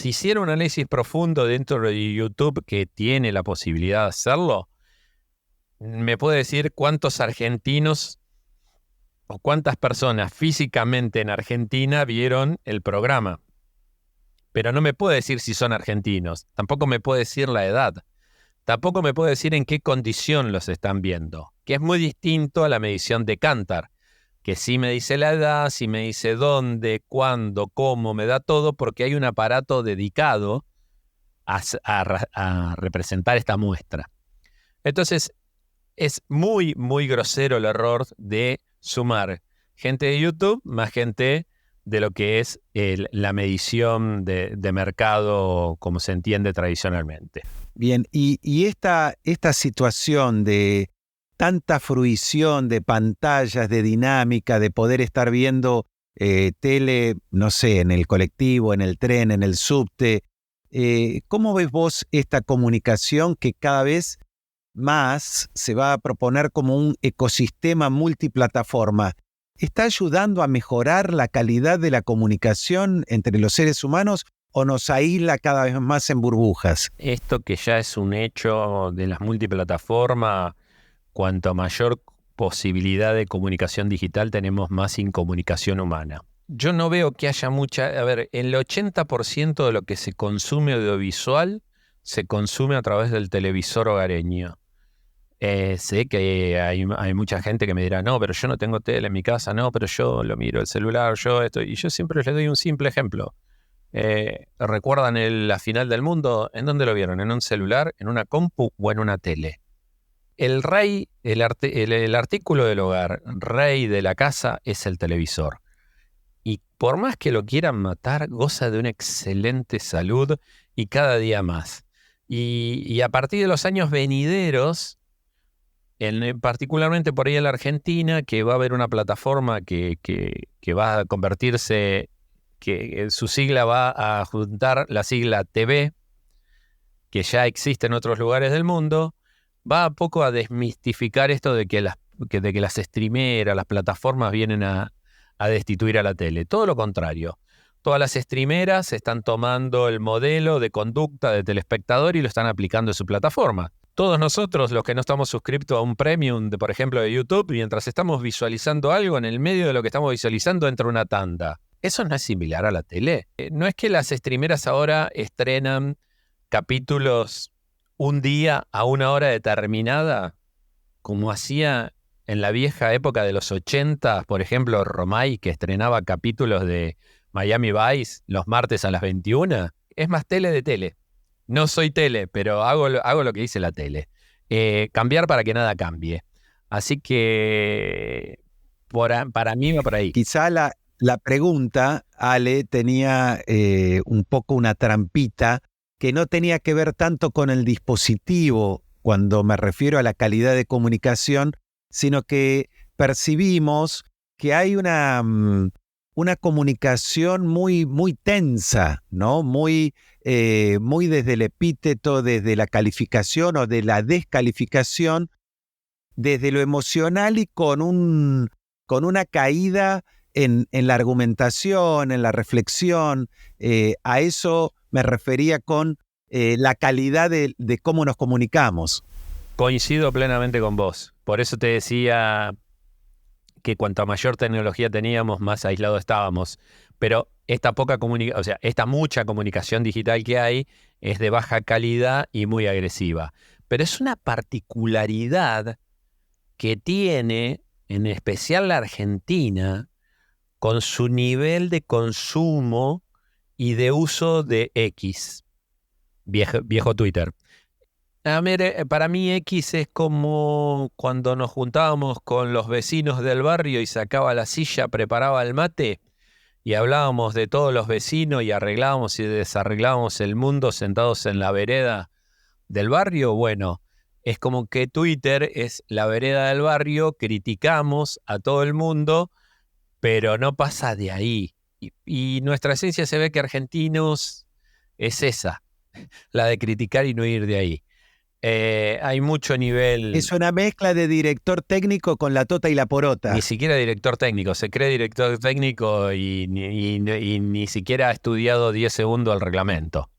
hiciera un análisis profundo dentro de YouTube, que tiene la posibilidad de hacerlo, me puede decir cuántos argentinos o cuántas personas físicamente en Argentina vieron el programa. Pero no me puede decir si son argentinos, tampoco me puede decir la edad, tampoco me puede decir en qué condición los están viendo, que es muy distinto a la medición de Kantar, que sí me dice la edad, sí me dice dónde, cuándo, cómo, me da todo, porque hay un aparato dedicado a representar esta muestra. Entonces, es muy, muy grosero el error de sumar gente de YouTube más gente de lo que es la medición de mercado como se entiende tradicionalmente. Bien, y esta situación de tanta fruición de pantallas, de dinámica, de poder estar viendo tele, no sé, en el colectivo, en el tren, en el subte, ¿cómo ves vos esta comunicación que cada vez más se va a proponer como un ecosistema multiplataforma? ¿Está ayudando a mejorar la calidad de la comunicación entre los seres humanos o nos aísla cada vez más en burbujas? Esto que ya es un hecho de las multiplataformas, cuanto mayor posibilidad de comunicación digital tenemos más incomunicación humana. Yo no veo que haya mucha... A ver, el 80% de lo que se consume audiovisual se consume a través del televisor hogareño. Sé que hay mucha gente que me dirá, no, pero yo no tengo tele en mi casa, no, pero yo lo miro, el celular, yo esto. Y yo siempre les doy un simple ejemplo. ¿Recuerdan la final del mundo? ¿En dónde lo vieron? ¿En un celular, en una compu o en una tele? El rey, el artículo del hogar, rey de la casa, es el televisor. Y por más que lo quieran matar, goza de una excelente salud y cada día más. Y a partir de los años venideros, particularmente por ahí en la Argentina, que va a haber una plataforma que va a convertirse, que su sigla va a juntar la sigla TV, que ya existe en otros lugares del mundo, va a poco a desmistificar esto de que las streameras, las plataformas vienen a destituir a la tele. Todo lo contrario. Todas las streameras están tomando el modelo de conducta de telespectador y lo están aplicando en su plataforma. Todos nosotros, los que no estamos suscriptos a un premium, por ejemplo, de YouTube, mientras estamos visualizando algo, en el medio de lo que estamos visualizando entra una tanda. ¿Eso no es similar a la tele? ¿No es que las streameras ahora estrenan capítulos un día a una hora determinada, como hacía en la vieja época de los 80, por ejemplo, Romay, que estrenaba capítulos de Miami Vice los martes a las 21, es más tele de tele. No soy tele, pero hago lo que dice la tele. Cambiar para que nada cambie. Así que para mí va por ahí. Quizá la pregunta, Ale, tenía un poco una trampita que no tenía que ver tanto con el dispositivo cuando me refiero a la calidad de comunicación, sino que percibimos que hay una comunicación muy tensa, ¿no? Muy desde el epíteto, desde la calificación o de la descalificación, desde lo emocional y con una caída en la argumentación, en la reflexión. A eso me refería con la calidad de cómo nos comunicamos. Coincido plenamente con vos. Por eso te decía que cuanta mayor tecnología teníamos, más aislados estábamos. Pero esta mucha comunicación digital que hay es de baja calidad y muy agresiva. Pero es una particularidad que tiene, en especial la Argentina, con su nivel de consumo y de uso de X, viejo Twitter. Para mí X es como cuando nos juntábamos con los vecinos del barrio y sacaba la silla, preparaba el mate y hablábamos de todos los vecinos y arreglábamos y desarreglábamos el mundo sentados en la vereda del barrio. Bueno, es como que Twitter es la vereda del barrio, criticamos a todo el mundo, pero no pasa de ahí. Y nuestra esencia se ve que argentinos es esa, la de criticar y no ir de ahí. Hay mucho nivel. Es una mezcla de director técnico con la tota y la porota. Ni siquiera director técnico, se cree director técnico y ni siquiera ha estudiado 10 segundos el reglamento.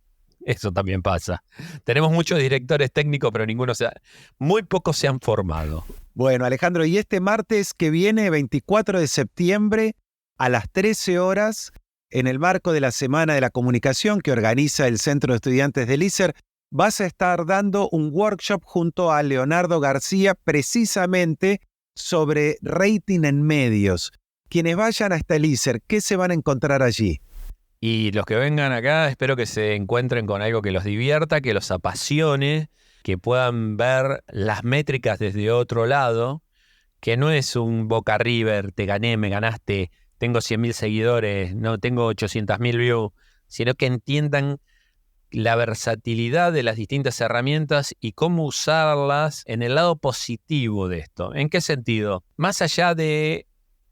Eso también pasa. Tenemos muchos directores técnicos, pero muy pocos se han formado. Bueno, Alejandro, y este martes que viene, 24 de septiembre, a las 13 horas, en el marco de la Semana de la Comunicación que organiza el Centro de Estudiantes del ISER, vas a estar dando un workshop junto a Leonardo García precisamente sobre rating en medios. Quienes vayan hasta el ISER, ¿qué se van a encontrar allí? Y los que vengan acá, espero que se encuentren con algo que los divierta, que los apasione, que puedan ver las métricas desde otro lado, que no es un Boca River, te gané, me ganaste, tengo 100.000 seguidores, no tengo 800.000 views, sino que entiendan la versatilidad de las distintas herramientas y cómo usarlas en el lado positivo de esto. ¿En qué sentido? Más allá de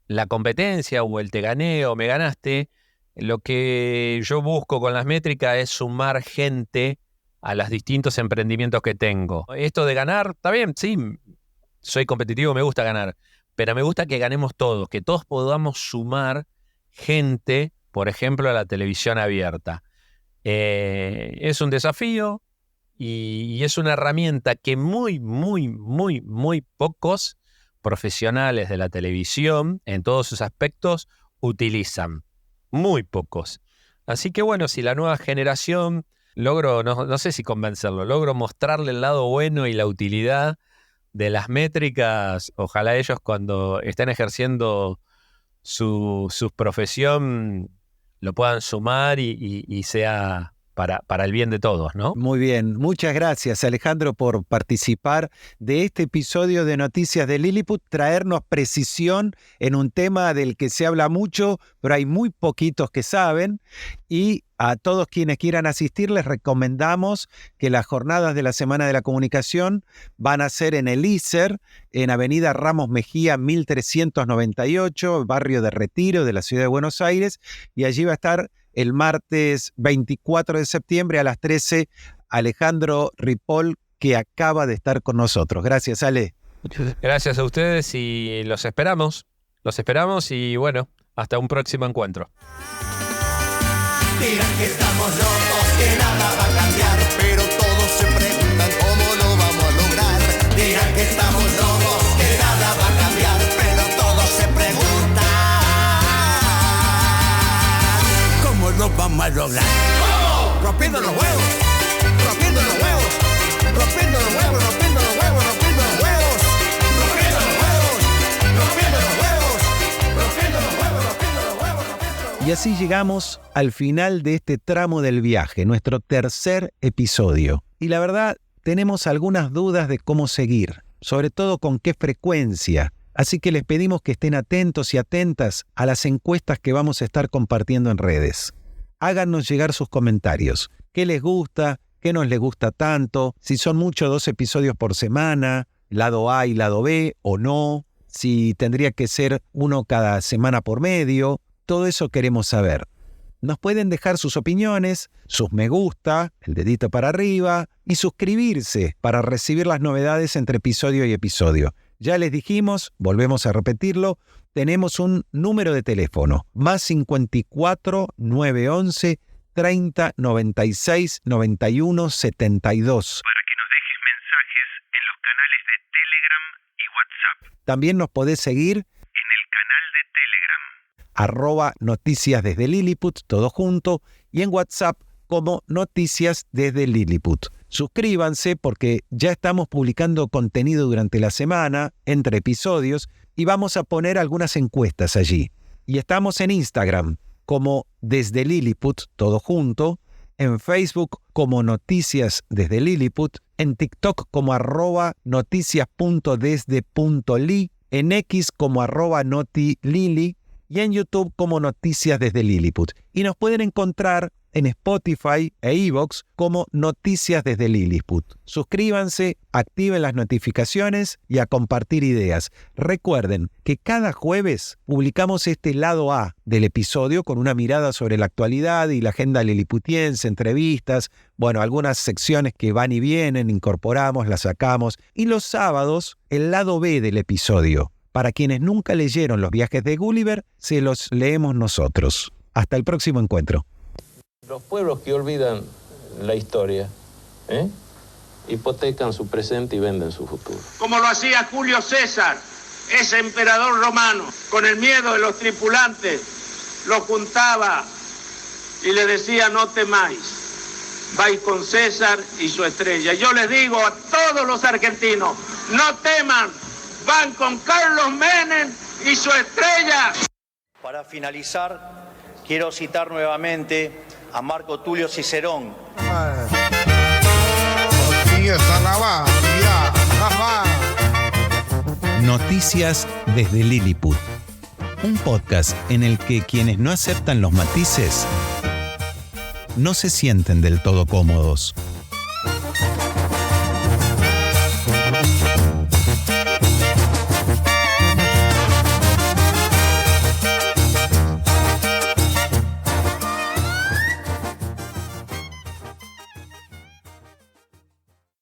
la competencia o el te gané o me ganaste, lo que yo busco con las métricas es sumar gente a los distintos emprendimientos que tengo. Esto de ganar, está bien, sí, soy competitivo, me gusta ganar, pero me gusta que ganemos todos, que todos podamos sumar gente, por ejemplo, a la televisión abierta. Es un desafío y es una herramienta que muy pocos profesionales de la televisión en todos sus aspectos utilizan. Muy pocos. Así que bueno, si la nueva generación logro, no sé si convencerlo, logro mostrarle el lado bueno y la utilidad de las métricas, ojalá ellos cuando estén ejerciendo su profesión lo puedan sumar y sea para el bien de todos, ¿no? Muy bien. Muchas gracias, Alejandro, por participar de este episodio de Noticias de Lilliput, traernos precisión en un tema del que se habla mucho, pero hay muy poquitos que saben. Y a todos quienes quieran asistir, les recomendamos que las jornadas de la Semana de la Comunicación van a ser en el ISER, en Avenida Ramos Mejía 1398, barrio de Retiro de la ciudad de Buenos Aires, y allí va a estar el martes 24 de septiembre a las 13, Alejandro Ripoll, que acaba de estar con nosotros. Gracias, Ale. Gracias a ustedes y los esperamos y bueno, hasta un próximo encuentro. Dirán que estamos locos, que nada va a cambiar, pero todos se preguntan cómo lo vamos a lograr. Dirán que estamos locos, que nada va a cambiar, pero todos se preguntan cómo lo vamos a lograr. ¿Cómo? Rompiendo los huevos, rompiendo los huevos, rompiendo los huevos, rompiendo los huevos, rompiendo los huevos, rompiendo los huevos, Y así llegamos al final de este tramo del viaje, nuestro tercer episodio. Y la verdad, tenemos algunas dudas de cómo seguir, sobre todo con qué frecuencia. Así que les pedimos que estén atentos y atentas a las encuestas que vamos a estar compartiendo en redes. Háganos llegar sus comentarios. ¿Qué les gusta? ¿Qué no les gusta tanto? Si son muchos 2 episodios por semana, lado A y lado B o no. Si tendría que ser uno cada semana por medio. Todo eso queremos saber. Nos pueden dejar sus opiniones, sus me gusta, el dedito para arriba y suscribirse para recibir las novedades entre episodio y episodio. Ya les dijimos, volvemos a repetirlo, tenemos un número de teléfono, +54 911 30 96 91 72. Para que nos dejes mensajes en los canales de Telegram y WhatsApp. También nos podés seguir en el canal de Telegram. @Noticias desde Lilliput, todo junto, y en WhatsApp como Noticias desde Lilliput. Suscríbanse porque ya estamos publicando contenido durante la semana, entre episodios, y vamos a poner algunas encuestas allí. Y estamos en Instagram como Desde Lilliput, todo junto, en Facebook como Noticias desde Lilliput, en TikTok como @noticias.desde.li, en X como @notilili y en YouTube como Noticias desde Lilliput. Y nos pueden encontrar en Spotify e iVoox como Noticias desde Lilliput. Suscríbanse, activen las notificaciones y a compartir ideas. Recuerden que cada jueves publicamos este lado A del episodio con una mirada sobre la actualidad y la agenda liliputiense, entrevistas, algunas secciones que van y vienen, incorporamos, las sacamos. Y los sábados, el lado B del episodio. Para quienes nunca leyeron Los viajes de Gulliver, se los leemos nosotros. Hasta el próximo encuentro. Los pueblos que olvidan la historia, hipotecan su presente y venden su futuro. Como lo hacía Julio César, ese emperador romano, con el miedo de los tripulantes, lo juntaba y le decía: no temáis, vais con César y su estrella. Yo les digo a todos los argentinos: no teman, van con Carlos Menem y su estrella. Para finalizar, quiero citar nuevamente a Marco Tulio Cicerón. Noticias desde Lilliput. Un podcast en el que quienes no aceptan los matices no se sienten del todo cómodos.